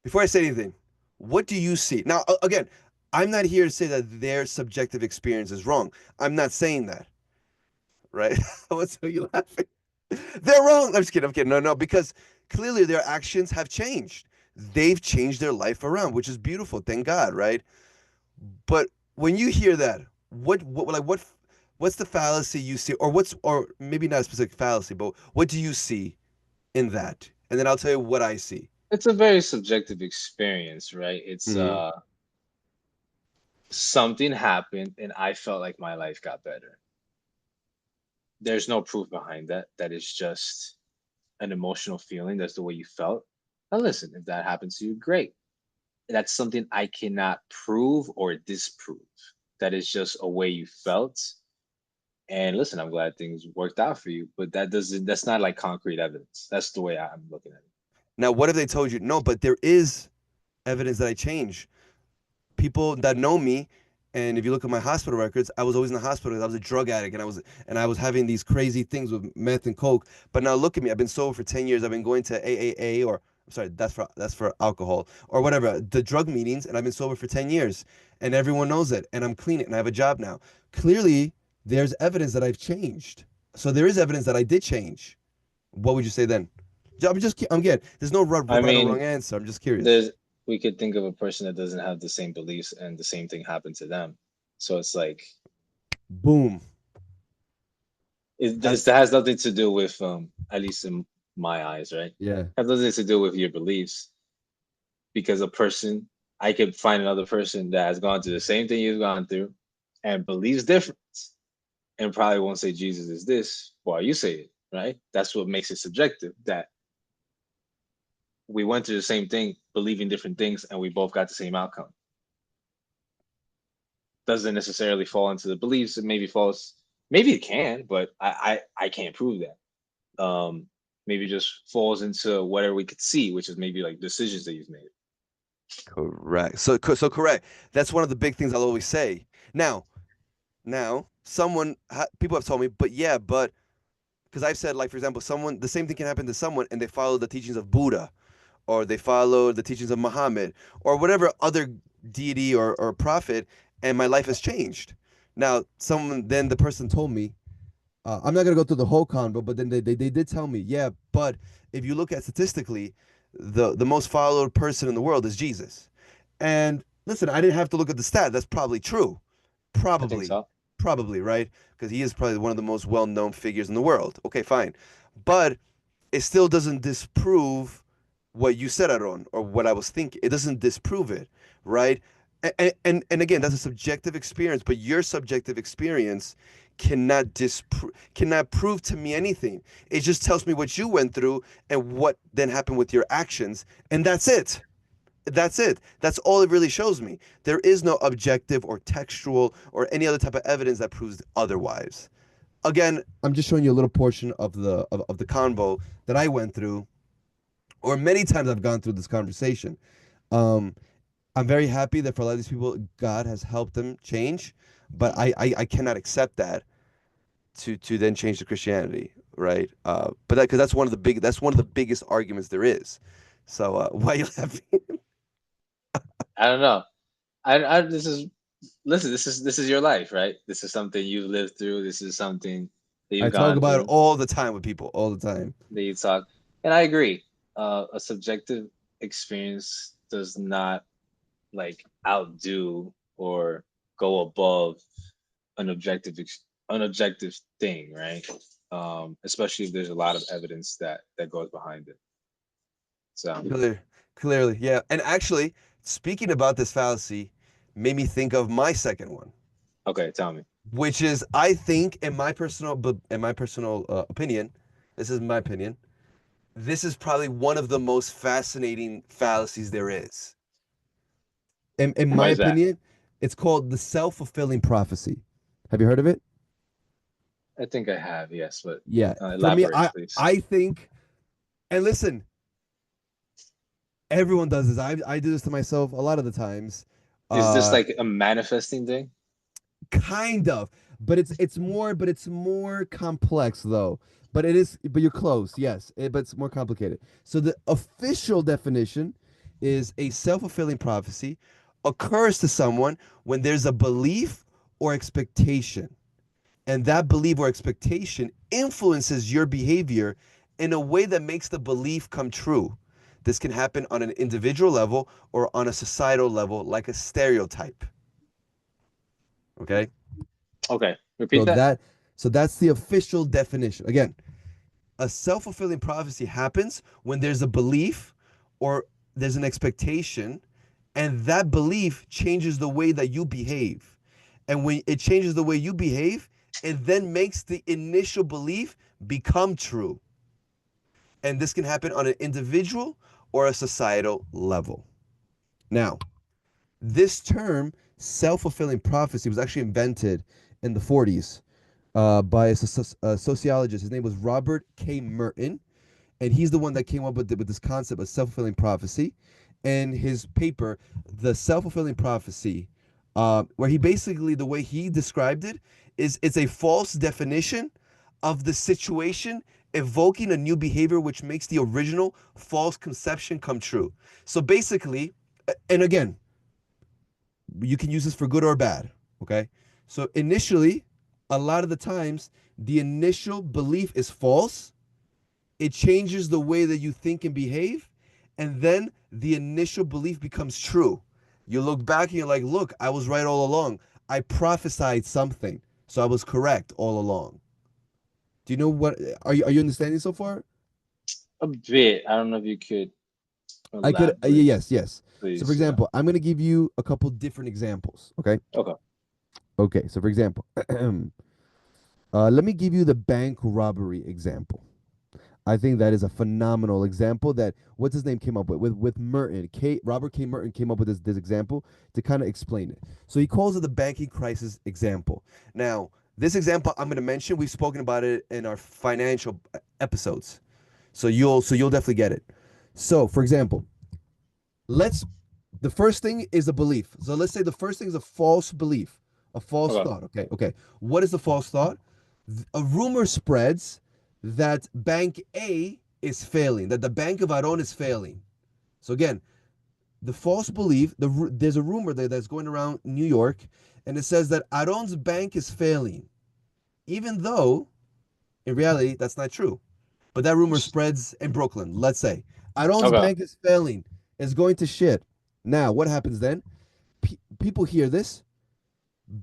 before I say anything, what do you see? Now, again, I'm not here to say that their subjective experience is wrong. I'm not saying that. Right? What's you laughing? They're wrong. I'm just kidding. No, because clearly their actions have changed. they've changed their life around, which is beautiful. Thank God, right? But when you hear that, what's the fallacy you see, or maybe not a specific fallacy, but what do you see in that? And then I'll tell you what I see. It's a very subjective experience, right? It's Mm-hmm. Something happened and I felt like my life got better. There's no proof behind that. That is just an emotional feeling. That's the way you felt. Now listen, if that happens to you, great. That's something I cannot prove or disprove. That is just a way you felt. And listen, I'm glad things worked out for you, but that's not like concrete evidence. That's the way I'm looking at it. Now, what if they told you, no, but there is evidence that I changed? People that know me, and if you look at my hospital records, I was always in the hospital. I was a drug addict, and I was having these crazy things with meth and coke. But now look at me. I've been sober for 10 years. I've been going to AAA, or I'm sorry, that's for alcohol or whatever, the drug meetings, and I've been sober for 10 years, and everyone knows it. And I'm clean, and I have a job now. Clearly, there's evidence that I've changed. So there is evidence that I did change. What would you say then? I'm getting. There's no right or wrong answer. I'm just curious. We could think of a person that doesn't have the same beliefs and the same thing happened to them. So it's like, boom. That has nothing to do with, at least in my eyes, right? Yeah. It has nothing to do with your beliefs, because I could find another person that has gone through the same thing you've gone through and believes different, and probably won't say Jesus is this while you say it, right? That's what makes it subjective. That we went through the same thing, believing different things, and we both got the same outcome. Doesn't necessarily fall into the beliefs. It maybe it can, but I can't prove that. Maybe just falls into whatever we could see, which is maybe like decisions that you've made. Correct. So correct. That's one of the big things I'll always say. Now, people have told me, but because I've said, like, for example, the same thing can happen to someone and they follow the teachings of Buddha, or they follow the teachings of Muhammad, or whatever other deity or prophet, and my life has changed. Now, then the person told me, I'm not gonna go through the whole convo, but then they did tell me, yeah, but if you look at statistically, the most followed person in the world is Jesus. And listen, I didn't have to look at the stat. That's probably true. I think so. Probably, right? Because he is probably one of the most well-known figures in the world. Okay, fine. But it still doesn't disprove what you said, Aaron, or what I was thinking. It doesn't disprove it, right? And again, that's a subjective experience, but your subjective experience cannot prove to me anything. It just tells me what you went through and what then happened with your actions, and that's it. That's it. That's all it really shows me. There is no objective or textual or any other type of evidence that proves otherwise. Again, I'm just showing you a little portion of the convo that I went through, or many times I've gone through this conversation. I'm very happy that for a lot of these people, God has helped them change, but I cannot accept that to then change to Christianity, right? But because that's one of the biggest arguments there is. So why are you laughing? I don't know. This is your life, right? This is something you've lived through. This is something that you've I talk about through. it all the time with people, all the time. That you talk, and I agree. A subjective experience does not like outdo or go above an objective thing, right? Especially if there's a lot of evidence that goes behind it. So clearly, yeah. And actually, speaking about this fallacy, made me think of my second one. Okay, tell me. Which is, I think, in my personal opinion, this is my opinion, this is probably one of the most fascinating fallacies there is. In my opinion, it's called the self-fulfilling prophecy. Have you heard of it? I think I have, yes, but yeah. For me, please. I think, and listen, everyone does this. I do this to myself a lot of the times. Is this like a manifesting thing? Kind of, but it's more complex though. But you're close, yes. But it's more complicated. So the official definition is a self-fulfilling prophecy occurs to someone when there's a belief or expectation, and that belief or expectation influences your behavior in a way that makes the belief come true. This can happen on an individual level or on a societal level, like a stereotype. Okay? Okay. Repeat that. So that's the official definition. Again, a self-fulfilling prophecy happens when there's a belief or there's an expectation, and that belief changes the way that you behave. And when it changes the way you behave, it then makes the initial belief become true. And this can happen on an individual or a societal level. Now, this term, self-fulfilling prophecy, was actually invented in the 40s by a sociologist. His name was Robert K. Merton, and he's the one that came up with this concept of self-fulfilling prophecy. And his paper, The Self-Fulfilling Prophecy, where he basically, the way he described it, is it's a false definition of the situation evoking a new behavior which makes the original false conception come true. So basically, and again, you can use this for good or bad, okay? So initially, a lot of the times, the initial belief is false. It changes the way that you think and behave, and then the initial belief becomes true. You look back and you're like, look, I was right all along. I prophesied something, so I was correct all along. Do you know what, are you understanding so far? A bit. I don't know if you could I could, elaborate, yes. please. So for example, I'm going to give you a couple different examples, okay? Okay, so for example, let me give you the bank robbery example. I think that is a phenomenal example that, what's his name came up with Merton. Robert K. Merton came up with this example to kind of explain it. So he calls it the banking crisis example. Now, this example I'm going to mention, we've spoken about it in our financial episodes. So you'll definitely get it. So, for example, the first thing is a belief. So let's say the first thing is a false belief, a false thought. Okay. What is the false thought? A rumor spreads that Bank A is failing, that the Bank of Aaron is failing. So again, the false belief, there's a rumor that's going around New York, and it says that Aaron's bank is failing, even though in reality that's not true. But that rumor spreads in Brooklyn. Let's say Aaron's bank is failing, is going to shit. Now, what happens then? People hear this.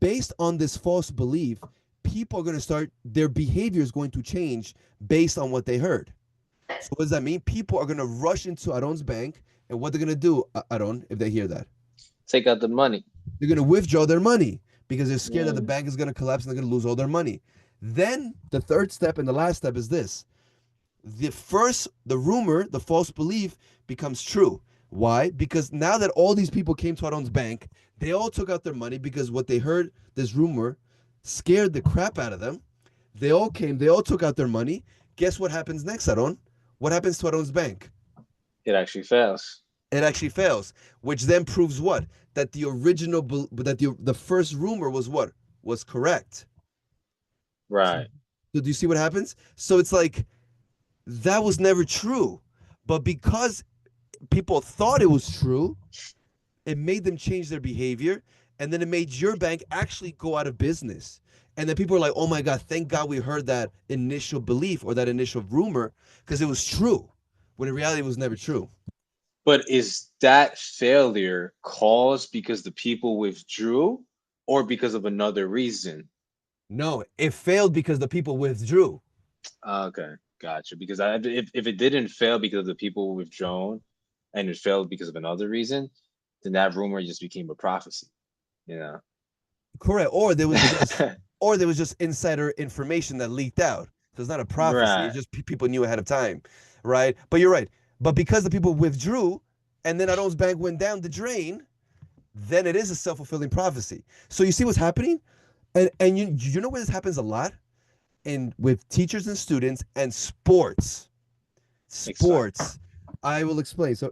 Based on this false belief, people are going to start, their behavior is going to change based on what they heard. So what does that mean? People are going to rush into Aaron's bank, and what they're going to do, Aaron, if they hear that? Take out the money. They're going to withdraw their money because they're scared that the bank is going to collapse and they're going to lose all their money. Then the third step and the last step is this. The rumor, the false belief becomes true. Why? Because now that all these people came to Aaron's bank, they all took out their money because what they heard, this rumor, scared the crap out of them. They all came, they all took out their money. Guess what happens next, Aaron? What happens to Aaron's bank? It actually fails. It actually fails, which then proves what? That the original, that the first rumor was what? Was correct. Right. So do you see what happens? So it's like, that was never true. But because people thought it was true, it made them change their behavior, and then it made your bank actually go out of business. And then people are like, oh my God, thank God we heard that initial belief or that initial rumor, because it was true, when in reality it was never true. But is that failure caused because the people withdrew or because of another reason? No, it failed because the people withdrew. Okay, gotcha. Because if it didn't fail because the people withdrawn and it failed because of another reason, then that rumor just became a prophecy, you know? Correct. Or there was just insider information that leaked out. So it's not a prophecy. Right. It's just people knew ahead of time, right? But you're right. But because the people withdrew and then Aaron's bank went down the drain, then it is a self-fulfilling prophecy. So you see what's happening? And you know where this happens a lot? With teachers and students and sports. Sports. I will explain. So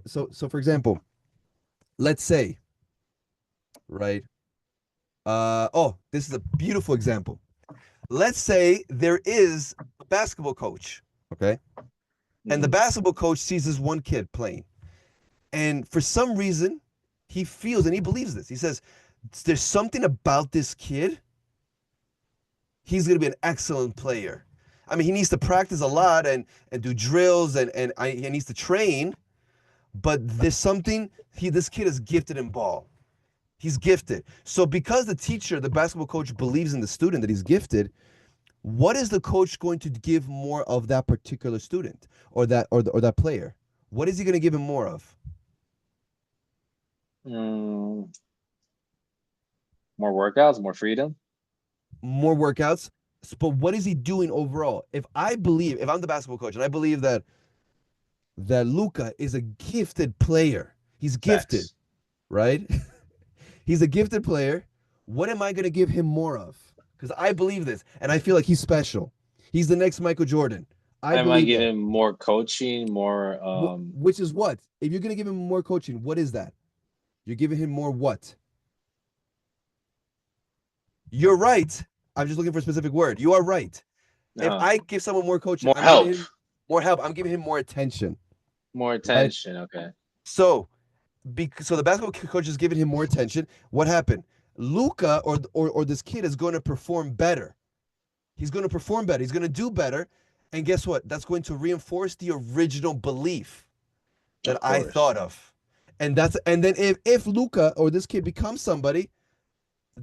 for example, let's say, right? This is a beautiful example. Let's say there is a basketball coach, okay? And the basketball coach sees this one kid playing. And for some reason, he feels, and he believes this. He says, there's something about this kid. He's going to be an excellent player. I mean, he needs to practice a lot and do drills and he needs to train. but there's something, this kid is gifted in ball. He's gifted. So because the teacher, the basketball coach, believes in the student that he's gifted, what is the coach going to give more of that particular student or that player? What is he going to give him more of? More workouts, more freedom. More workouts. But what is he doing overall? If I'm the basketball coach and I believe that Luka is a gifted player, he's gifted, Facts. right? He's a gifted player. What am I going to give him more of? Because I believe this, and I feel like he's special. He's the next Michael Jordan. I Am I believe giving that. him more coaching, more Which is what? If you're going to give him more coaching, what is that? You're giving him more what? You're right. I'm just looking for a specific word. You are right. If I give someone more coaching, more I'm help. giving him more help. I'm giving him more attention. More attention, right? Okay. So the basketball coach is giving him more attention. What happened? Luka or this kid is going to perform better. He's going to perform better. He's going to do better. And guess what? That's going to reinforce the original belief that I thought of. And then if Luka or this kid becomes somebody,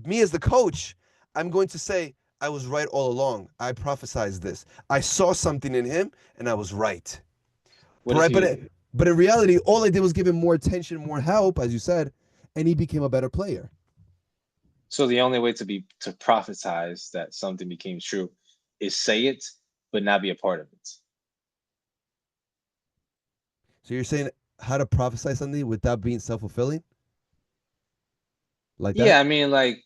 me as the coach, I'm going to say, I was right all along. I prophesized this. I saw something in him and I was right. But in reality, all I did was give him more attention, more help, as you said, and he became a better player. So the only way to prophesize that something became true is say it, but not be a part of it. So you're saying how to prophesy something without being self-fulfilling? Like that? Yeah, I mean, like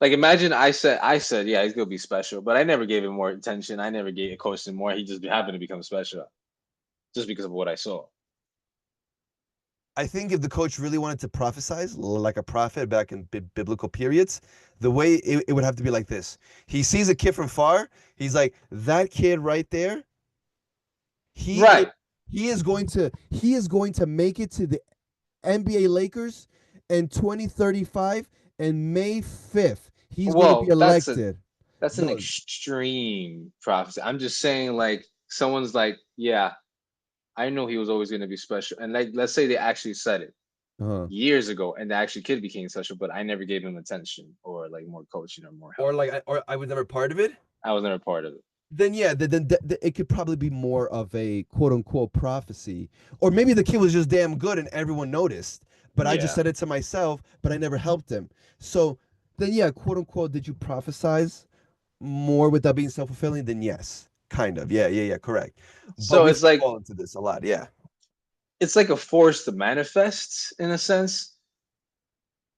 imagine I said, yeah, he's gonna be special, but I never gave him more attention. I never gave coached him more. He just happened to become special, just because of what I saw. I think if the coach really wanted to prophesize like a prophet back in biblical periods, the way it would have to be like this. He sees a kid from far. He's like, that kid right there, he is going to make it to the NBA Lakers in 2035 and May 5th. He's going to be elected. That's an extreme prophecy. I'm just saying, like, someone's like, yeah, I know he was always going to be special. And like, let's say they actually said it years ago and the actual kid became special, but I never gave him attention or like more coaching or more help. Or I was never part of it. I was never part of it. Then yeah, then it could probably be more of a quote unquote prophecy. Or maybe the kid was just damn good and everyone noticed, but I just said it to myself, but I never helped him. So then yeah, quote unquote, did you prophesize more without being self-fulfilling? Then yes. Kind of. Yeah, correct. So it's like fall into this a lot, yeah. It's like a force to manifest in a sense.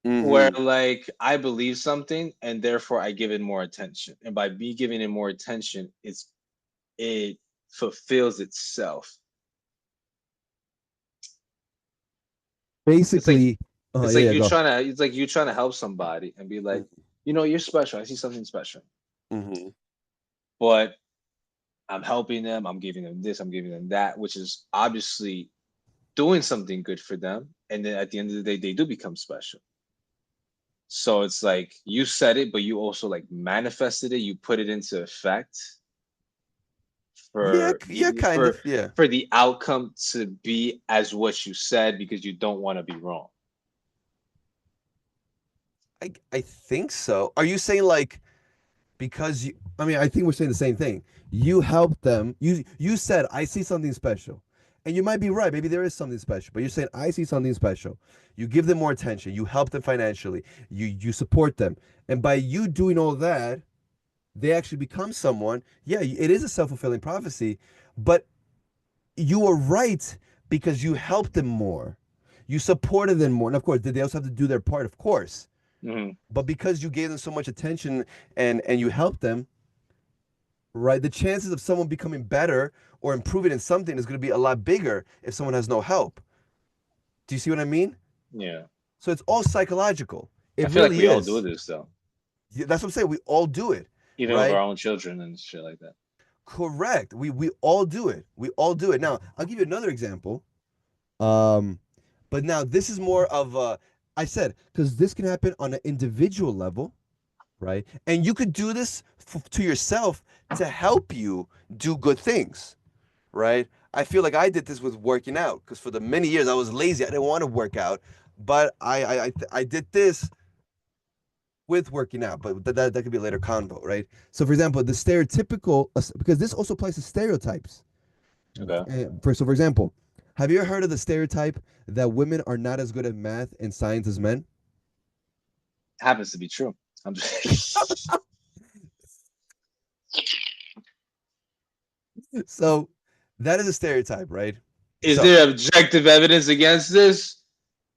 Where like I believe something and therefore I give it more attention. And by me giving it more attention, it fulfills itself. Basically, it's like you trying to help somebody and be like, you're special. I see something special. But I'm helping them, I'm giving them this, I'm giving them that, which is obviously doing something good for them. And then at the end of the day, they do become special. So it's like you said it, but you also like manifested it, you put it into effect for the outcome to be as what you said because you don't want to be wrong. I think so. Are you saying like because I think we're saying the same thing. You helped them. You said, I see something special. And you might be right. Maybe there is something special. But you're saying, I see something special. You give them more attention. You help them financially. You support them. And by you doing all that, they actually become someone. Yeah, it is a self-fulfilling prophecy. But you were right because you helped them more. You supported them more. And of course, they also have to do their part, of course. But because you gave them so much attention and you helped them, right, the chances of someone becoming better or improving in something is going to be a lot bigger if someone has no help. Do you see what I mean? Yeah. So it's all psychological. I feel like we all do this though. Yeah, that's what I'm saying. We all do it. Even with our own children and shit like that. Correct. We all do it. We all do it. Now, I'll give you another example. But now this is more of I said, because this can happen on an individual level, right? And you could do this to yourself to help you do good things, right? I feel like I did this with working out because for the many years I was lazy. I didn't want to work out, but I did this with working out. But that could be a later convo, right? So, for example, the stereotypical, because this also applies to stereotypes. Okay. For example, have you ever heard of the stereotype that women are not as good at math and science as men? Happens to be true. I'm just So that is a stereotype, right? Is So there objective evidence against this?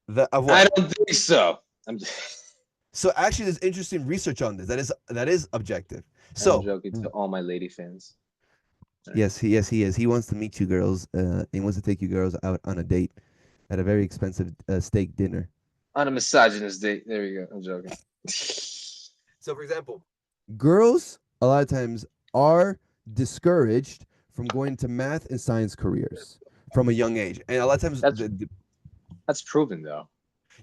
of I what? don't think so. I'm just, So actually, there's interesting research on this. That is objective. I'm So joking to all my lady fans. yes, he is. He wants to meet you girls. He wants to take you girls out on a date at a very expensive steak dinner. On a misogynist date. There we go. I'm joking. So, for example, girls a lot of times are discouraged from going to math and science careers from a young age, and a lot of times, That's proven though.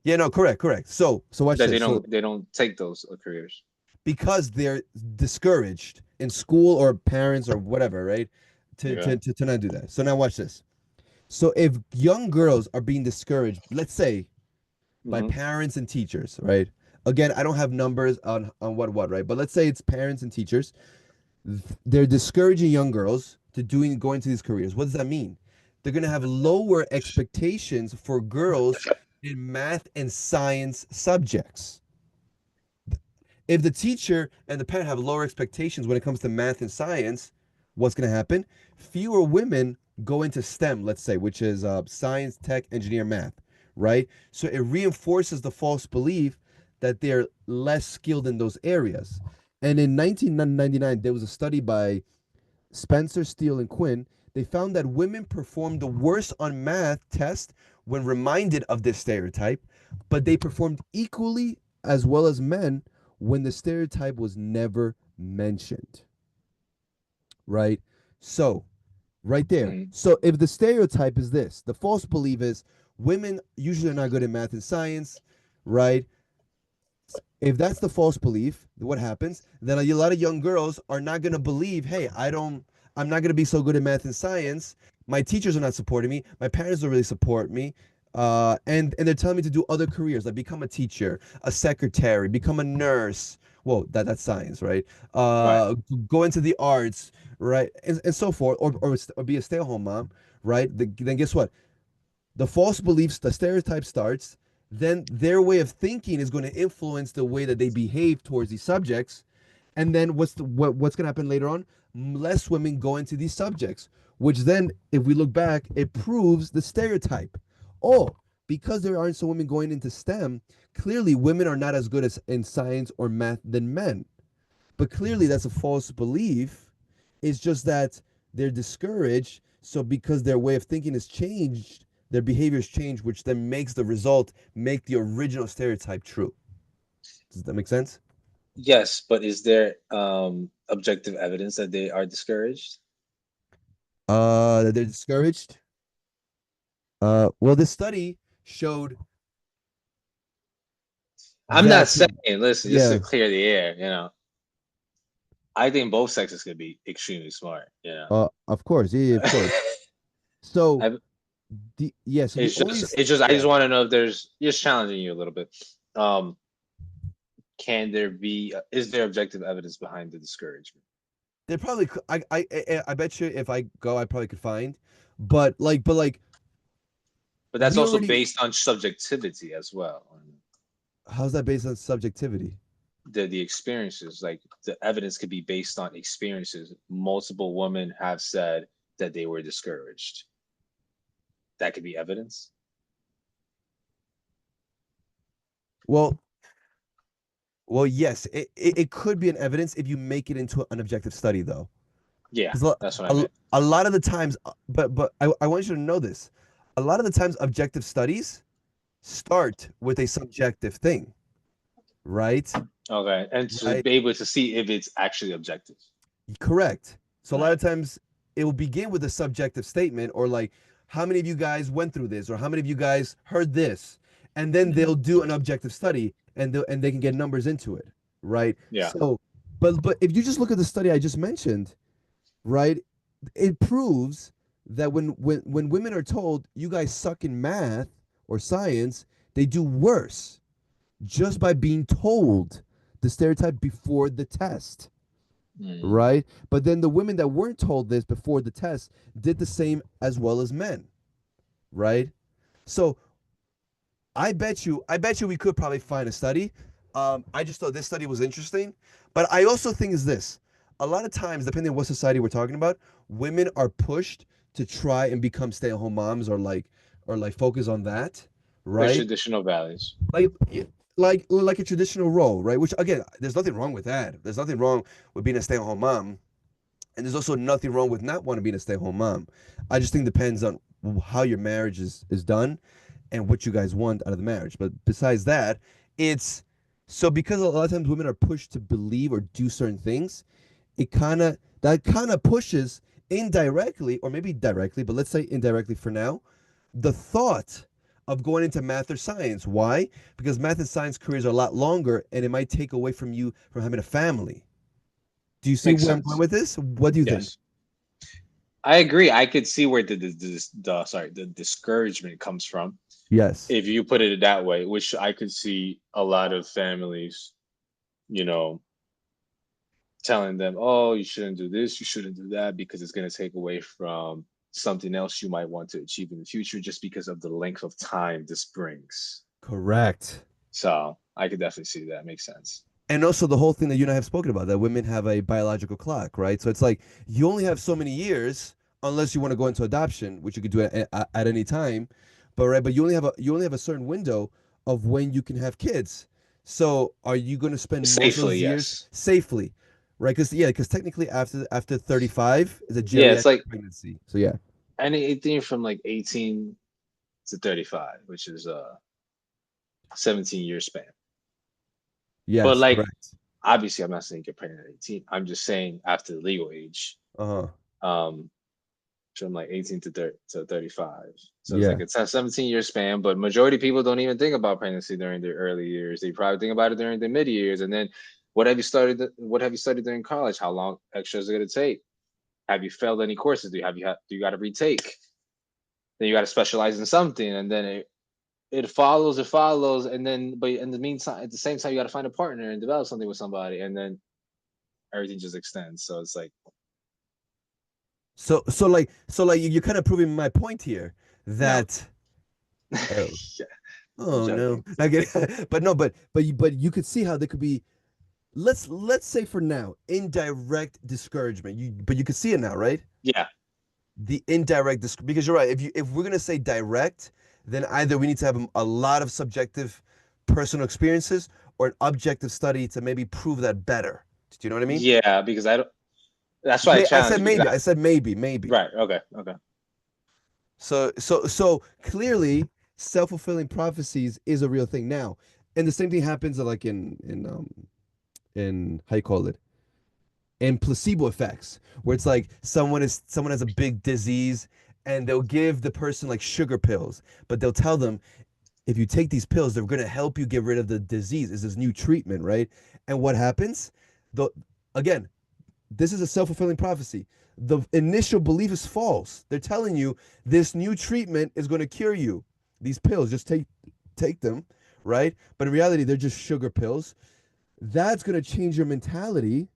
yeah, no, correct. So watch That this. they don't take those careers. Because they're discouraged in school or parents or whatever, right? To not do that. So now watch this. So if young girls are being discouraged, let's say by parents and teachers, right? Again, I don't have numbers on what, right? But let's say it's parents and teachers. They're discouraging young girls to going to these careers. What does that mean? They're going to have lower expectations for girls in math and science subjects. If the teacher and the parent have lower expectations when it comes to math and science, what's going to happen? Fewer women go into STEM, let's say, which is science, tech, engineer, math, right? So it reinforces the false belief that they're less skilled in those areas. And in 1999, there was a study by Spencer, Steele, and Quinn. They found that women performed the worst on math tests when reminded of this stereotype, but they performed equally as well as men when the stereotype was never mentioned. Right? So, right there. So, if the stereotype is this, the false belief is women usually are not good at math and science, right? If that's the false belief, what happens? Then a lot of young girls are not going to believe, hey, I'm not going to be so good at math and science. My teachers are not supporting me. My parents don't really support me. And they're telling me to do other careers, like become a teacher, a secretary, become a nurse. Whoa, that's science, right? Right. Go into the arts, right, and so forth, or be a stay-at-home mom, right? Then guess what? The false beliefs, the stereotype starts. Then their way of thinking is going to influence the way that they behave towards these subjects, and then what's going to happen later on? Less women go into these subjects, which then, if we look back, it proves the stereotype. Oh, because there aren't so women going into STEM, clearly women are not as good as in science or math than men. But clearly that's a false belief. It's just that they're discouraged. So because their way of thinking has changed, their behaviors change, which then makes the result make the original stereotype true. Does that make sense? Yes, but is there objective evidence that they are discouraged? That they're discouraged. Well, this study showed. I'm not saying, listen, just yeah. to clear the air, I think both sexes could be extremely smart, Of course, yeah, of course. So, it's just I just want to know if there's just challenging you a little bit. Can there be? Is there objective evidence behind the discouragement? There probably. I bet you if I go, I probably could find, but that's also based on subjectivity as well. How's that based on subjectivity? The experiences, like the evidence could be based on experiences. Multiple women have said that they were discouraged. That could be evidence. Well, yes, it could be an evidence if you make it into an objective study, though. Yeah, that's what I meant. A lot of the times, but I want you to know this. A lot of the times, objective studies start with a subjective thing, right? Okay, and to be able to see if it's actually objective. Correct. So a lot of times it will begin with a subjective statement, or like, how many of you guys went through this, or how many of you guys heard this, and then they'll do an objective study, and they can get numbers into it, right? Yeah. So, but if you just look at the study I just mentioned, right, it proves that when women are told you guys suck in math or science, they do worse just by being told the stereotype before the test, right? But then the women that weren't told this before the test did the same as well as men, right? So I bet you we could probably find a study. I just thought this study was interesting, but I also think is this: a lot of times, depending on what society we're talking about, women are pushed to try and become stay-at-home moms or like focus on that, There's right? traditional values. Like like a traditional role, right? Which again, there's nothing wrong with that. There's nothing wrong with being a stay-at-home mom, and there's also nothing wrong with not wanting to be a stay-at-home mom. I just think it depends on how your marriage is done and what you guys want out of the marriage. But besides that, it's so because a lot of times women are pushed to believe or do certain things, that kind of pushes indirectly or maybe directly, but let's say indirectly for now, the thought of going into math or science. Why? Because math and science careers are a lot longer and it might take away from you from having a family. Do you see Makes where I'm going sense. with this? What do you think? Yes. I agree. I could see where the discouragement comes from Yes. if you put it that way, which I could see a lot of families, you know, telling them, "Oh, you shouldn't do this, you shouldn't do that because it's going to take away from something else you might want to achieve in the future just because of the length of time this brings." Correct. So, I could definitely see that. Makes sense. And also the whole thing that you and I have spoken about, that women have a biological clock, right? So it's like you only have so many years unless you want to go into adoption, which you could do at any time. But right, but you only have a certain window of when you can have kids. So are you going to spend most of Safely, those years yes. safely, right? Because technically after 35 is a Yeah, it's geriatric like pregnancy. So yeah, anything from like 18 to 35, which is a 17-year span. But yes, like correct. obviously I'm not saying get pregnant at 18. I'm just saying after the legal age. Uh huh. Um from like 18 to 30 to 35. So it's like Yeah. it's a 17-year span, but majority of people don't even think about pregnancy during their early years. They probably think about it during the mid years. And then what have you studied during college? How long extra is it gonna take? Have you failed any courses? Do you got to retake? Then you got to specialize in something, and then it follows, and then but in the meantime, at the same time, you got to find a partner and develop something with somebody, and then everything just extends. So it's like, So like you're kind of proving my point here no. that oh, Yeah, I'm oh no. joking. I get but no, but you could see how there could be let's say for now, indirect discouragement. You could see it now, right? Yeah, The indirect because you're right. If we're gonna say direct, then either we need to have a lot of subjective personal experiences or an objective study to maybe prove that better. Do you know what I mean? yeah, because I don't. That's why I I challenge said you because maybe. I said maybe. right, okay, okay. So clearly, self-fulfilling prophecies is a real thing now, and the same thing happens like in how you call it, in placebo effects, where it's like someone has a big disease, and they'll give the person like sugar pills, but they'll tell them if you take these pills, they're gonna help you get rid of the disease. It's this new treatment, right? And what happens? The again, this is a self-fulfilling prophecy. The initial belief is false. They're telling you this new treatment is going to cure you. These pills, just take them, right? But in reality, they're just sugar pills. That's going to change your mentality.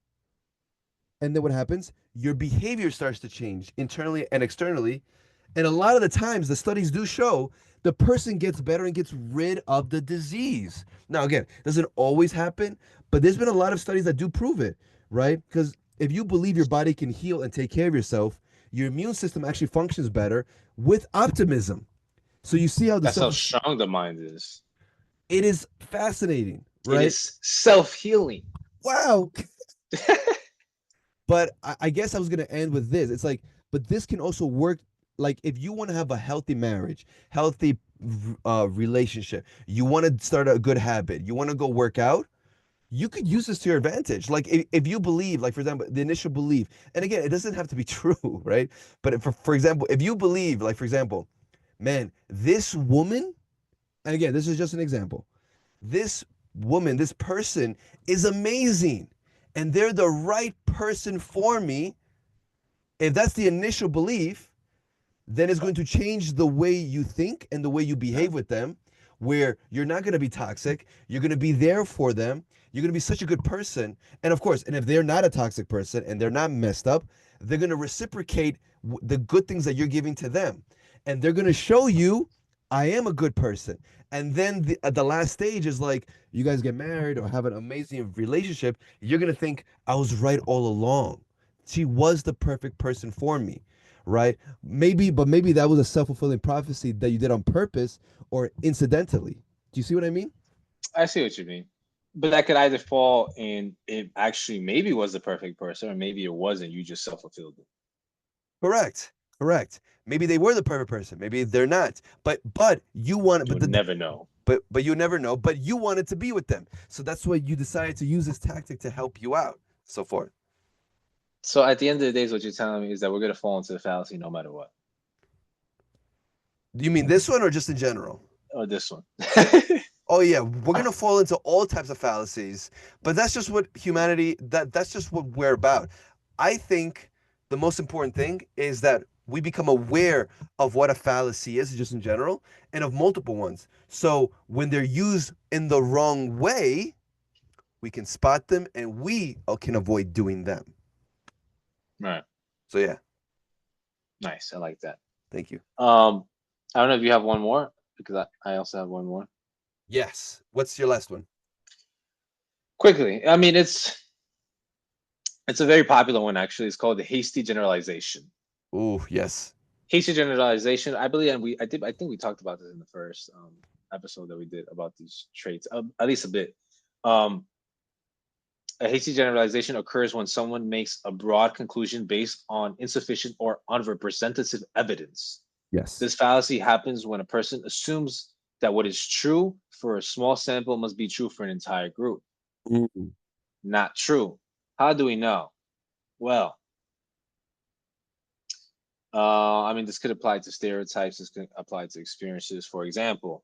And then what happens? Your behavior starts to change internally and externally. And a lot of the times, the studies do show the person gets better and gets rid of the disease. Now, again, doesn't always happen, but there's been a lot of studies that do prove it, right? Because if you believe your body can heal and take care of yourself, your immune system actually functions better with optimism. So you see how the That's how self strong the mind is. it is fascinating, It right? is self-healing. Wow. But I guess I was gonna end with this. It's like, but this can also work. Like, if you want to have a healthy marriage, healthy relationship, you want to start a good habit, you want to go work out, you could use this to your advantage. Like, if you believe, like for example, the initial belief, and again, it doesn't have to be true, right? But if, for example, if you believe, like for example, man, this woman, and again, this is just an example, this woman, this person is amazing and they're the right person for me. If that's the initial belief, then it's going to change the way you think and the way you behave with them, where you're not going to be toxic. You're going to be there for them. You're going to be such a good person. And of course, and if they're not a toxic person and they're not messed up, they're going to reciprocate the good things that you're giving to them. And they're going to show you, I am a good person. And then the last stage is like, you guys get married or have an amazing relationship. You're going to think, I was right all along. She was the perfect person for me, right? Maybe that was a self-fulfilling prophecy that you did on purpose or incidentally. Do you see what I mean? I see what you mean. But that could either fall in it actually maybe was the perfect person, or maybe it wasn't. You just self-fulfilled it. Correct. Correct. Maybe they were the perfect person. Maybe they're not. But you want You'll never know. But you never know. But you wanted to be with them. So that's why you decided to use this tactic to help you out. So forth. So at the end of the day, what you're telling me is that we're gonna fall into the fallacy no matter what. Do you mean this one or just in general? Or this one. Oh yeah, we're gonna fall into all types of fallacies, but that's just what humanity that's just what we're about. I think the most important thing is that we become aware of what a fallacy is just in general and of multiple ones. So when they're used in the wrong way, we can spot them and we can avoid doing them. Right. So yeah. Nice. I like that. Thank you. I don't know if you have one more, because I also have one more. Yes. What's your last one? Quickly. I mean, it's a very popular one, actually. It's called the hasty generalization. Oh, yes. Hasty generalization, I believe, and I think we talked about this in the first episode that we did about these traits, at least a bit. A hasty generalization occurs when someone makes a broad conclusion based on insufficient or unrepresentative evidence. Yes. This fallacy happens when a person assumes that what is true for a small sample must be true for an entire group. Mm-hmm. Not true. How do we know? Well, I mean, this could apply to stereotypes. This could apply to experiences. For example,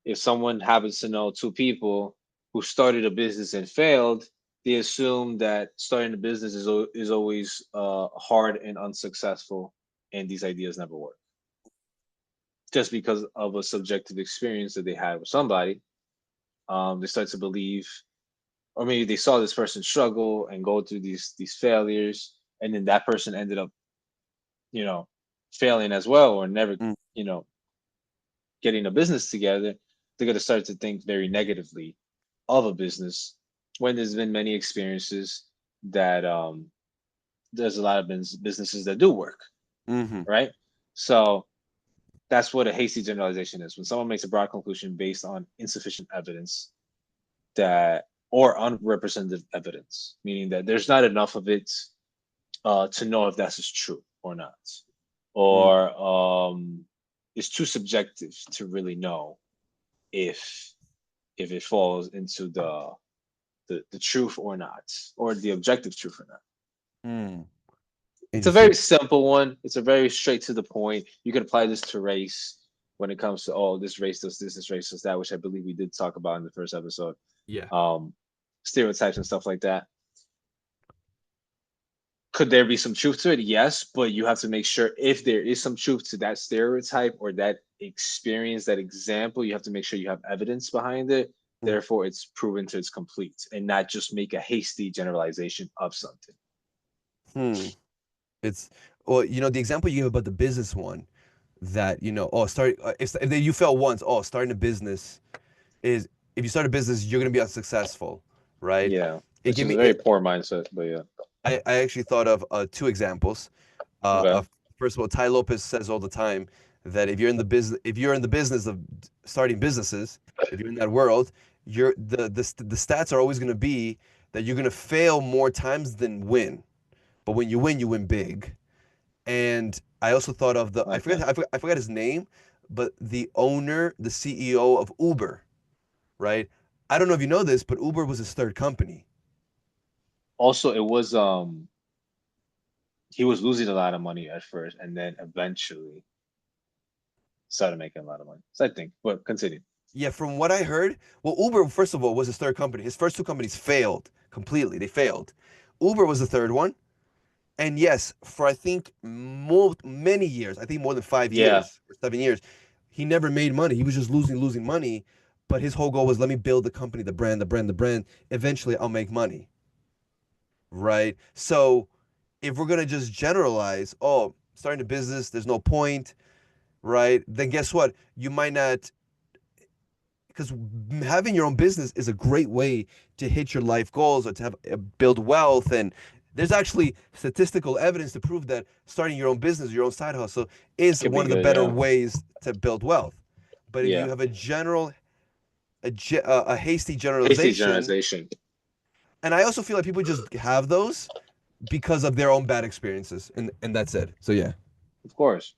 if someone happens to know two people who started a business and failed, they assume that starting a business is always hard and unsuccessful, and these ideas never work. Just because of a subjective experience that they had with somebody, they start to believe, or maybe they saw this person struggle and go through these failures, and then that person ended up, failing as well, or never, getting a business together. They're going to start to think very negatively of a business when there's been many experiences that there's a lot of businesses that do work, right? So that's what a hasty generalization is. When someone makes a broad conclusion based on insufficient evidence or unrepresentative evidence, meaning that there's not enough of it to know if that's true or not, or it's too subjective to really know if it falls into the truth or not, or the objective truth or not. It's a very simple one. It's a very straight to the point. You can apply this to race when it comes to, this race does this race does that, which I believe we did talk about in the first episode. Yeah. Stereotypes and stuff like that. Could there be some truth to it? Yes, but you have to make sure if there is some truth to that stereotype or that experience, that example, you have to make sure you have evidence behind it. Therefore, it's proven to its complete, and not just make a hasty generalization of something. It's the example you gave about the business one, that if you fail once, starting a business is, if you start a business, you're gonna be unsuccessful, right? Yeah, it's a very poor mindset, but yeah. I actually thought of two examples. First of all, 𝗘𝘅𝘁𝗶𝗰𝗁 says all the time that if you're in the business of starting businesses, if you're in that world, the stats are always going to be that you're going to fail more times than win, but when you win big. And I also thought of I forgot his name, but the owner, the CEO of Uber, right? I don't know if you know this, but Uber was his third company. Also, it was he was losing a lot of money at first, and then eventually started making a lot of money. So I think, but continue. Yeah, from what I heard, well, Uber, first of all, was his third company. His first two companies failed completely. They failed. Uber was the third one. And yes, for I think many years, I think more than 5 Yeah, years or 7 years, he never made money. He was just losing money. But his whole goal was, let me build the company, the brand, the brand, the brand. Eventually, I'll make money, right? So if we're gonna just generalize, oh, starting a business, there's no point, right? Then guess what? You might not, because having your own business is a great way to hit your life goals or to have build wealth. And there's actually statistical evidence to prove that starting your own business, your own side hustle, is could be one of the good. better Yeah, ways to build wealth. But if you yeah. have a hasty Hasty generalization, generalization. and I also feel like people just have those because of their own bad experiences, and that's it. So yeah. Of course,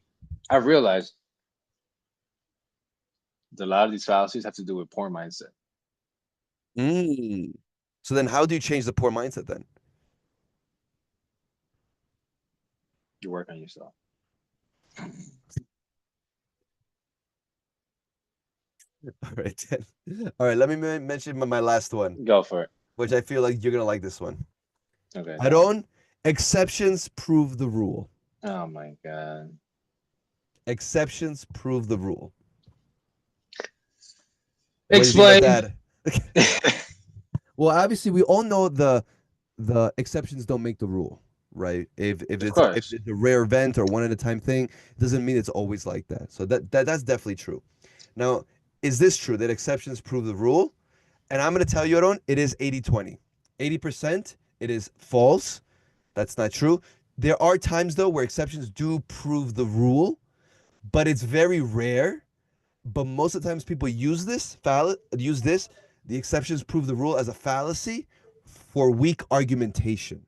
I've realized that a lot of these fallacies have to do with poor mindset. Mm. So then, how do you change the poor mindset then? You work on yourself. All right, all right. Let me mention my last one, Go for it. which I feel like you're gonna like this one. Okay, I don't. Exceptions prove the rule. oh my god. Exceptions prove the rule. What do you think Explain. about that? Well, obviously, we all know the exceptions don't make the rule, right? If Of if course. it's a rare event or one at a time thing, it doesn't mean it's always like that. So that's definitely true. Now, is this true that exceptions prove the rule? And I'm going to tell you, Aaron, it is 80-20. 80%, it is false. That's not true. There are times, though, where exceptions do prove the rule, but it's very rare. But most of the times people use this, the exceptions prove the rule, as a fallacy for weak argumentation,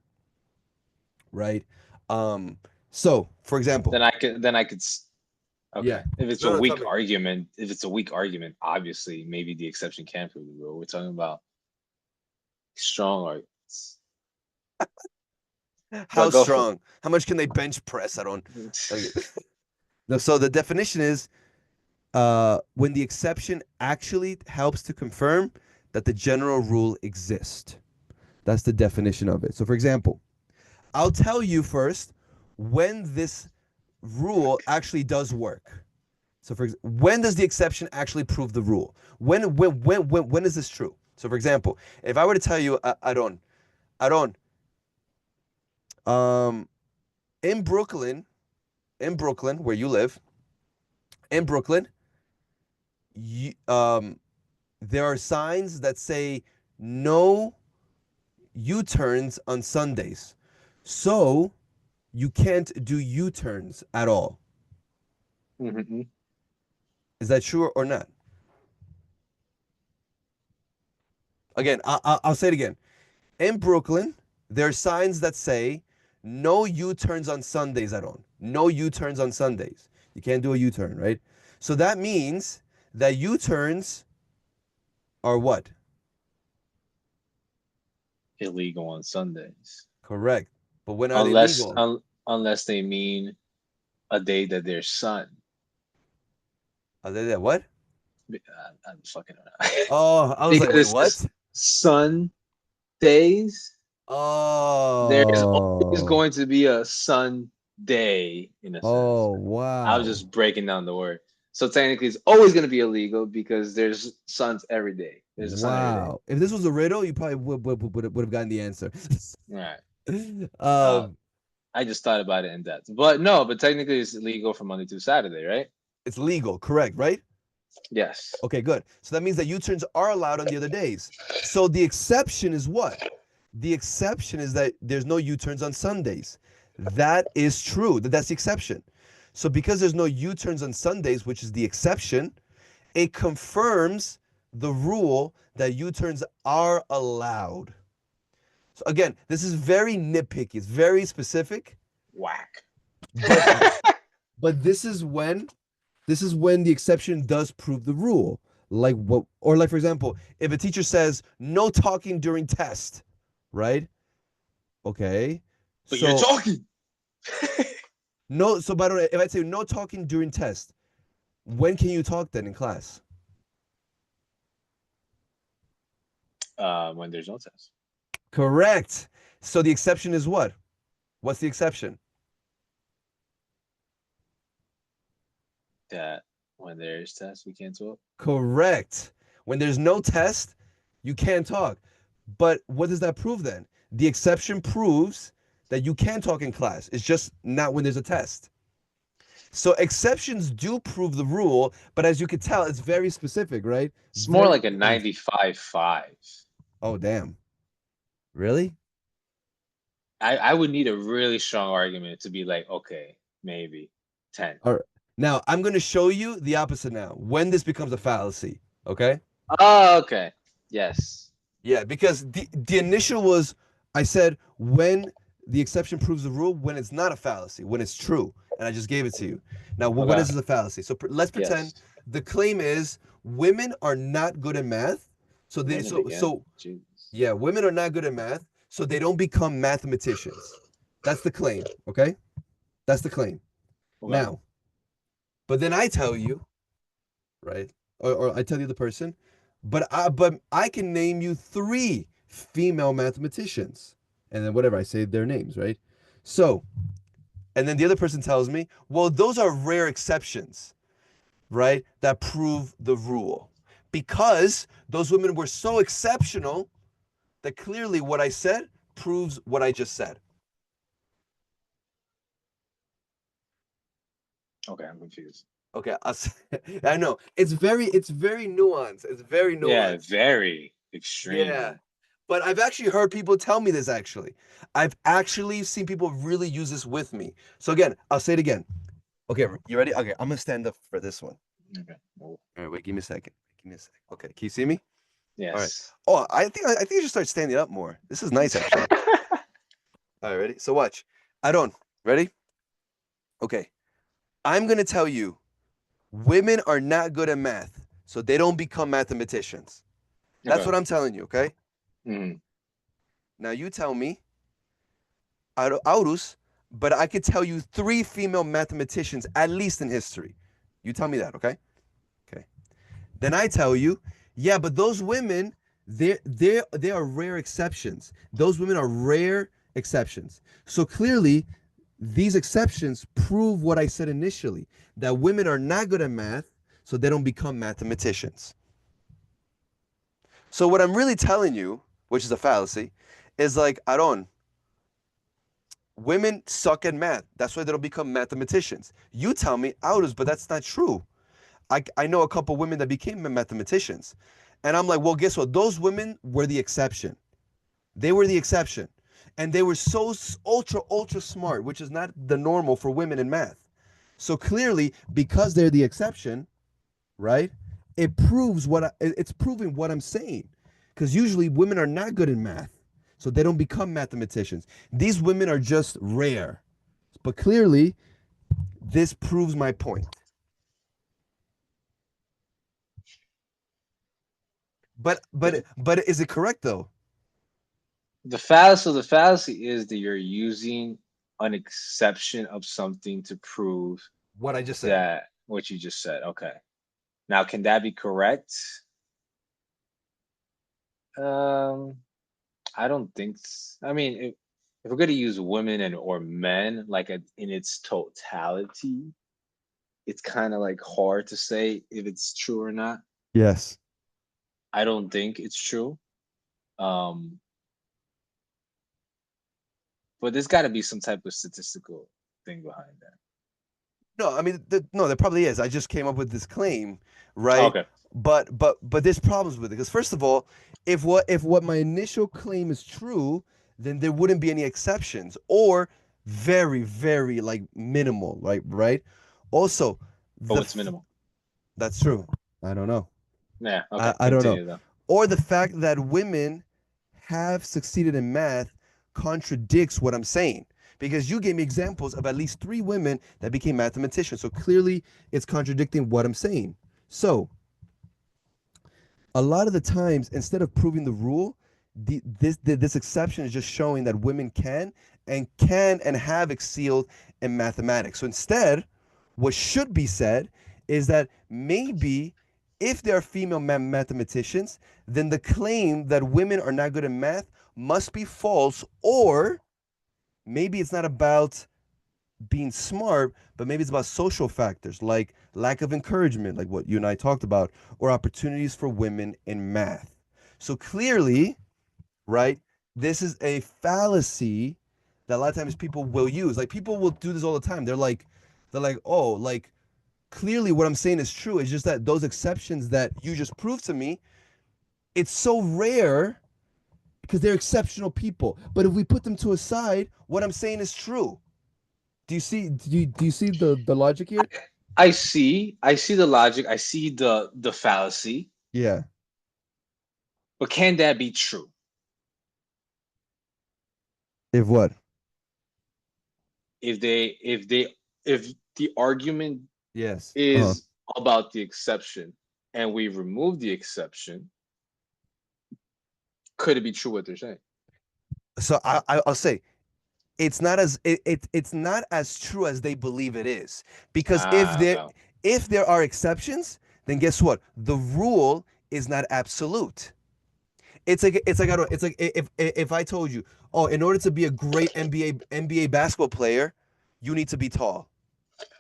right? Um, so, for example, Then I could okay. yeah. If it's No, a no, tell weak me. argument, obviously maybe the exception can prove the rule. We're talking about strong arguments. How But go for strong? How much can they bench press? I don't. it. Okay. No, so the definition is when the exception actually helps to confirm that the general rule exists. That's the definition of it. So, for example, I'll tell you first when this rule actually does work. So, when does the exception actually prove the rule? When is this true? So, for example, if I were to tell you, I don't, um, in Brooklyn, where you live, in Brooklyn, you, there are signs that say no U-turns on Sundays. So you can't do U-turns at all. Mm-hmm. Is that true or not? Again, I'll say it again. In Brooklyn, there are signs that say no U-turns on Sundays at all. No U-turns on Sundays. You can't do a U-turn, right? So that means that U-turns are what? Illegal on Sundays. Correct. But when are they Unless legal? unless they mean a day that there's sun. Are they there? What? I'm fucking around. Oh, I was like, Because wait, it says what? sun days. There's always Oh, going to be a sun day in a sense. oh, I was wow. just breaking down the word. So technically, it's always going to be illegal because there's suns every day. There's a sun every day. Wow. If this was a riddle, you probably would have gotten the answer. All right. Uh, um, I just thought about it in depth, but no. But technically, it's illegal from Monday to Saturday, right? it's legal, correct, right? Yes. Okay, good. So that means that U-turns are allowed on the other days. So the exception is what? The exception is that there's no U-turns on Sundays. That is true. That's the exception. So because there's no U-turns on Sundays, which is the exception, it confirms the rule that U-turns are allowed. So again, this is very nitpicky. It's very specific, Whack. but but this is when the exception does prove the rule. Like what, or like for example, if a teacher says no talking during test, right? Okay. But you're So talking. no, so by the way, if I say no talking during test, when can you talk then in class? When there's no test. Correct. So the exception is what? What's the exception? That when there's tests, we can't talk. Correct. When there's no test, you can't talk. But what does that prove then? The exception proves that you can talk in class. It's just not when there's a test. So exceptions do prove the rule, but as you can tell, it's very specific, right? It's more Very like a 95-5. Oh, damn. Really? I would need a really strong argument to be like, okay, maybe 10. All right. Now, I'm going to show you the opposite now, when this becomes a fallacy, okay? Oh, okay. Yes. Yeah, because the initial was, I said, when the exception proves the rule, when it's not a fallacy, when it's true. And I just gave it to you. Now, Okay. what is a fallacy? So let's pretend the claim is women are not good at math. So they yeah, women are not good at math, so they don't become mathematicians. That's the claim, okay? That's the claim. Okay. Now, but then I tell you, right? Or I tell you the person, but I can name you 3 female mathematicians. And then whatever, I say their names, right? So, and then the other person tells me, well, those are rare exceptions, right? That prove the rule. Because those women were so exceptional that clearly what I said proves what I just said. Okay, I'm confused. Okay, I know. It's very nuanced. It's very nuanced. Yeah, very extreme. Yeah. But I've actually heard people tell me this, actually. I've actually seen people really use this with me. So again, I'll say it again. Okay, you ready? Okay, I'm going to stand up for this one. Okay. All right, wait, give me a second. Give me a second. Okay, can you see me? Yes. All right. Oh, I think you should start standing up more. This is nice, actually. All right, ready? So watch. Ready? Okay. I'm going to tell you, women are not good at math, so they don't become mathematicians. That's what I'm telling you, okay? Mm-hmm. Now you tell me, Aurus, but I could tell you 3 female mathematicians, at least in history. You tell me that, okay? Okay. Then I tell you, yeah, but those women, they are rare exceptions. Those women are rare exceptions. So clearly, these exceptions prove what I said initially, that women are not good at math, so they don't become mathematicians. So what I'm really telling you, which is a fallacy, is like, Aaron, women suck at math. That's why they don't become mathematicians. You tell me, Aurus, but that's not true. I know a couple women that became mathematicians. And I'm like, well, guess what? Those women were the exception. They were the exception. And they were so ultra smart, which is not the normal for women in math. So clearly, because they're the exception, right? It proves it's proving what I'm saying. Because usually women are not good in math, so they don't become mathematicians. These women are just rare. But clearly, this proves my point. But is it correct though? The fallacy is that you're using an exception of something to prove What I just said. that what you just said. Okay. Now, can that be correct? I don't think. I mean, if we're going to use women or men like in its totality, it's kind of like hard to say if it's true or not. Yes. I don't think it's true. But there's got to be some type of statistical thing behind that. No, I mean, no, there probably is. I just came up with this claim, right? Okay. But there's problems with it because first of all, if what my initial claim is true, then there wouldn't be any exceptions or very like minimal, right? Also, But what's minimal? That's true. I don't know. Yeah. Okay. I don't know. Though. Or the fact that women have succeeded in math contradicts what I'm saying. Because you gave me examples of at least 3 women that became mathematicians. So clearly it's contradicting what I'm saying. So a lot of the times, instead of proving the rule, this exception is just showing that women can and have excelled in mathematics. So instead, what should be said is that maybe if there are female mathematicians, then the claim that women are not good at math must be false, or maybe it's not about being smart, but maybe it's about social factors like lack of encouragement, like what you and I talked about, or opportunities for women in math. So clearly, right, this is a fallacy that a lot of times people will use. Like people will do this all the time. They're like, oh, like clearly what I'm saying is true. It's just that those exceptions that you just proved to me, it's so rare because they're exceptional people. But if we put them to a side, what I'm saying is true. Do you see the logic here? I see the logic. I see the fallacy. Yeah. But can that be true? If what? If the argument Yes. is about the exception and we remove the exception, could it be true what they're saying? So I'll say it's not it's not as true as they believe it is. Because Okay. if there are exceptions, then guess what? The rule is not absolute. It's like I don't it's like if I told you, oh, in order to be a great NBA basketball player, you need to be tall.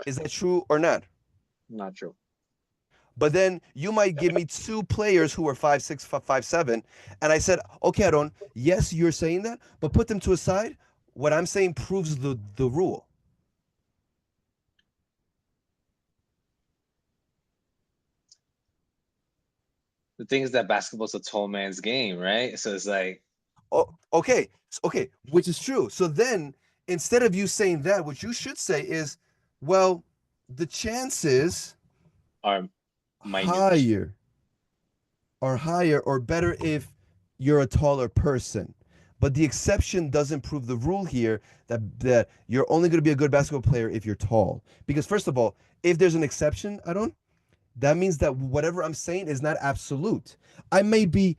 Is that true or not? Not true. But then you might give me two players who are 5'6", 5'7", and I said, okay, Aaron, yes, you're saying that, but put them to a side. What I'm saying proves the rule. The thing is that basketball's a tall man's game, right? So it's like, Oh, okay, okay, which is true. So then, instead of you saying that, what you should say is, well, the chances are minute. higher are higher or better if you're a taller person. But the exception doesn't prove the rule here that you're only going to be a good basketball player if you're tall. Because first of all, if there's an exception, that means that whatever I'm saying is not absolute. I may be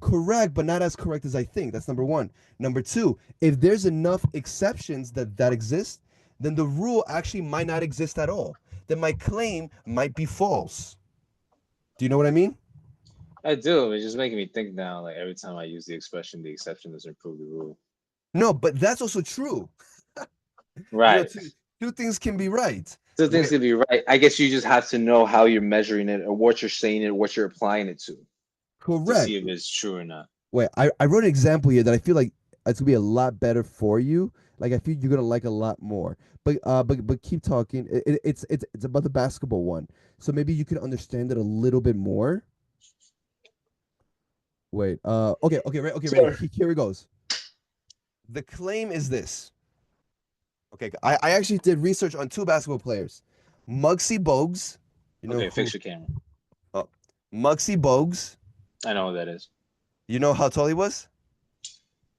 correct, but not as correct as I think. That's number one. Number two, if there's enough exceptions that exist, then the rule actually might not exist at all. Then my claim might be false. Do you know what I mean? I do. It's just making me think now. Like every time I use the expression, the exception doesn't prove the rule. No, but that's also true. Right. Two things can be right. So things Wait, could be right. I guess you just have to know how you're measuring it or what you're saying it, or what you're applying it to correct. see if it's true or not. Wait, I wrote an example here that I feel like it's gonna be a lot better for you. Like I feel you're gonna like a lot more. But keep talking. It's about the basketball one. So maybe you can understand it a little bit more. Wait. Okay. Right. Okay. Sorry. Ready. Here it goes. The claim is this. Okay. I actually did research on two basketball players, Muggsy Bogues. You know Okay, who? fix your camera. Oh, Muggsy Bogues. I know who that is. You know how tall he was?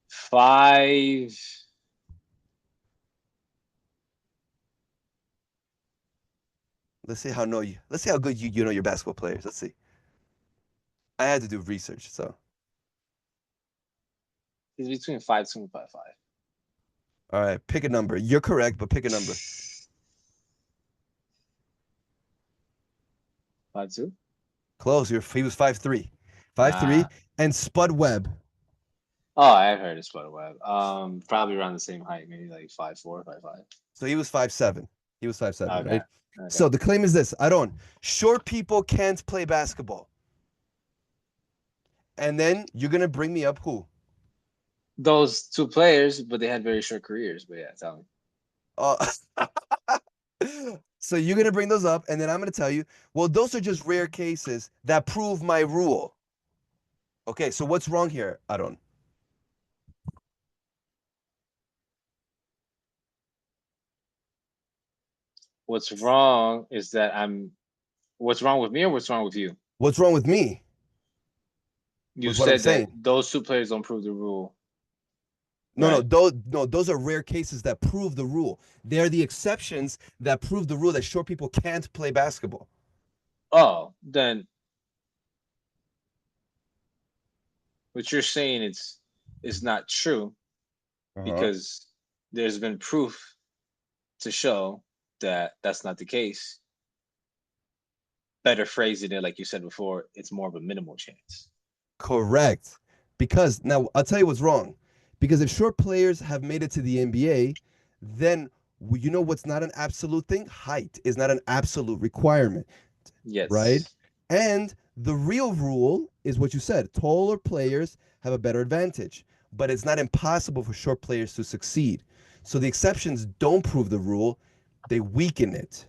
5. Let's see how know you. Let's see how good you know your basketball players. Let's see. I had to do research, so. He's between 5'2" and 5'5". All right, pick a number. You're correct, but pick a number. 5'2". Close. He was 5'3". 5'3", and Spud Webb. Oh, I've heard of Spider Web. Probably around the same height, maybe like 5'4", 5'5". So he was 5'7". He was 5'7", Okay. right? Okay. So the claim is this. I don't. Short people can't play basketball. And then you're going to bring me up who? Those two players, but they had very short careers. But yeah, tell me. So you're going to bring those up, and then I'm going to tell you, well, those are just rare cases that prove my rule. Okay, so what's wrong here, Aaron? What's wrong is that what's wrong with me or what's wrong with you? What's wrong with me? You With what I'm said that saying. those two players don't prove the rule. No, right? those are rare cases that prove the rule. They're the exceptions that prove the rule that short people can't play basketball. Oh, then what you're saying is not true because there's been proof to show that that's not the case. Better phrasing it, like you said before, it's more of a minimal chance. Correct. Because now I'll tell you what's wrong. Because if short players have made it to the NBA, then you know what's not an absolute thing? Height is not an absolute requirement, right? Yes. And the real rule is what you said. Taller players have a better advantage, but it's not impossible for short players to succeed. So the exceptions don't prove the rule, they weaken it.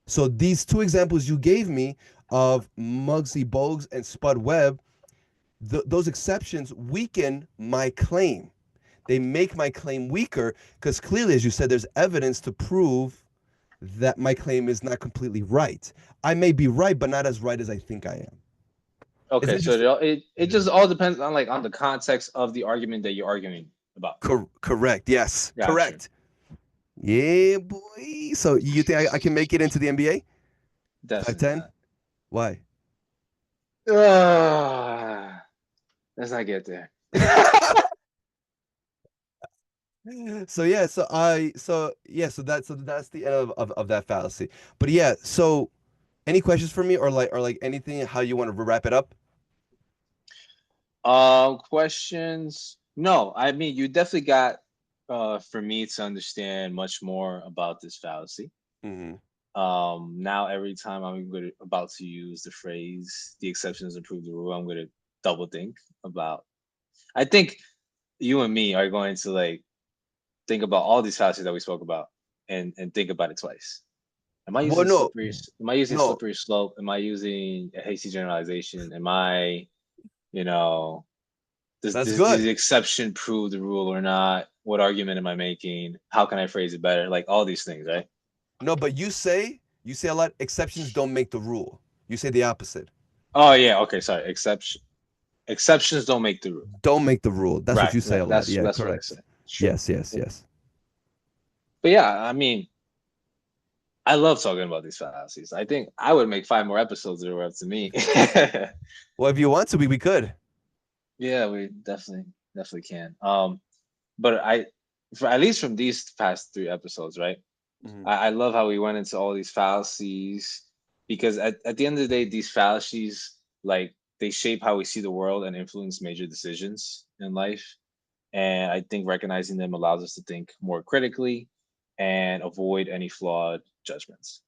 So these two examples you gave me of Muggsy Bogues and Spud Webb, those exceptions weaken my claim. They make my claim weaker because clearly, as you said, there's evidence to prove that my claim is not completely right. I may be right, but not as right as I think I am. Okay, so it just all depends on on the context of the argument that you're arguing about. Correct. Yes. Gotcha. Correct. Yeah, boy. So you think I can make it into the NBA? Definitely 5'10"? Why? Let's not get there. So that's the end of that fallacy. But yeah, so any questions for me or like anything how you want to wrap it up? Questions? No, I mean you definitely got for me to understand much more about this fallacy. Mm-hmm. Now every time about to use the phrase "the exceptions improve the rule," I'm going to double think about. I think you and me are going to think about all these fallacies that we spoke about and think about it twice. Am I using slippery? Am I using slippery slope? Am I using a hasty generalization? Am I, does the exception prove the rule or not? What argument am I making? How can I phrase it better? Like all these things, right? No, but you say a lot. Exceptions don't make the rule. You say the opposite. Oh yeah. Okay. Sorry. Exceptions don't make the rule. Don't make the rule. That's what you say a lot. Yeah. That's correct. what I say. Sure. Yes. But yeah, I mean, I love talking about these fallacies. I think I would make 5 more episodes if it were up to me. Well, if you want to, we could. Yeah, we definitely can. But for at least from these past 3 episodes, right? Mm-hmm. I love how we went into all these fallacies because at the end of the day, these fallacies they shape how we see the world and influence major decisions in life. And I think recognizing them allows us to think more critically and avoid any flawed judgments.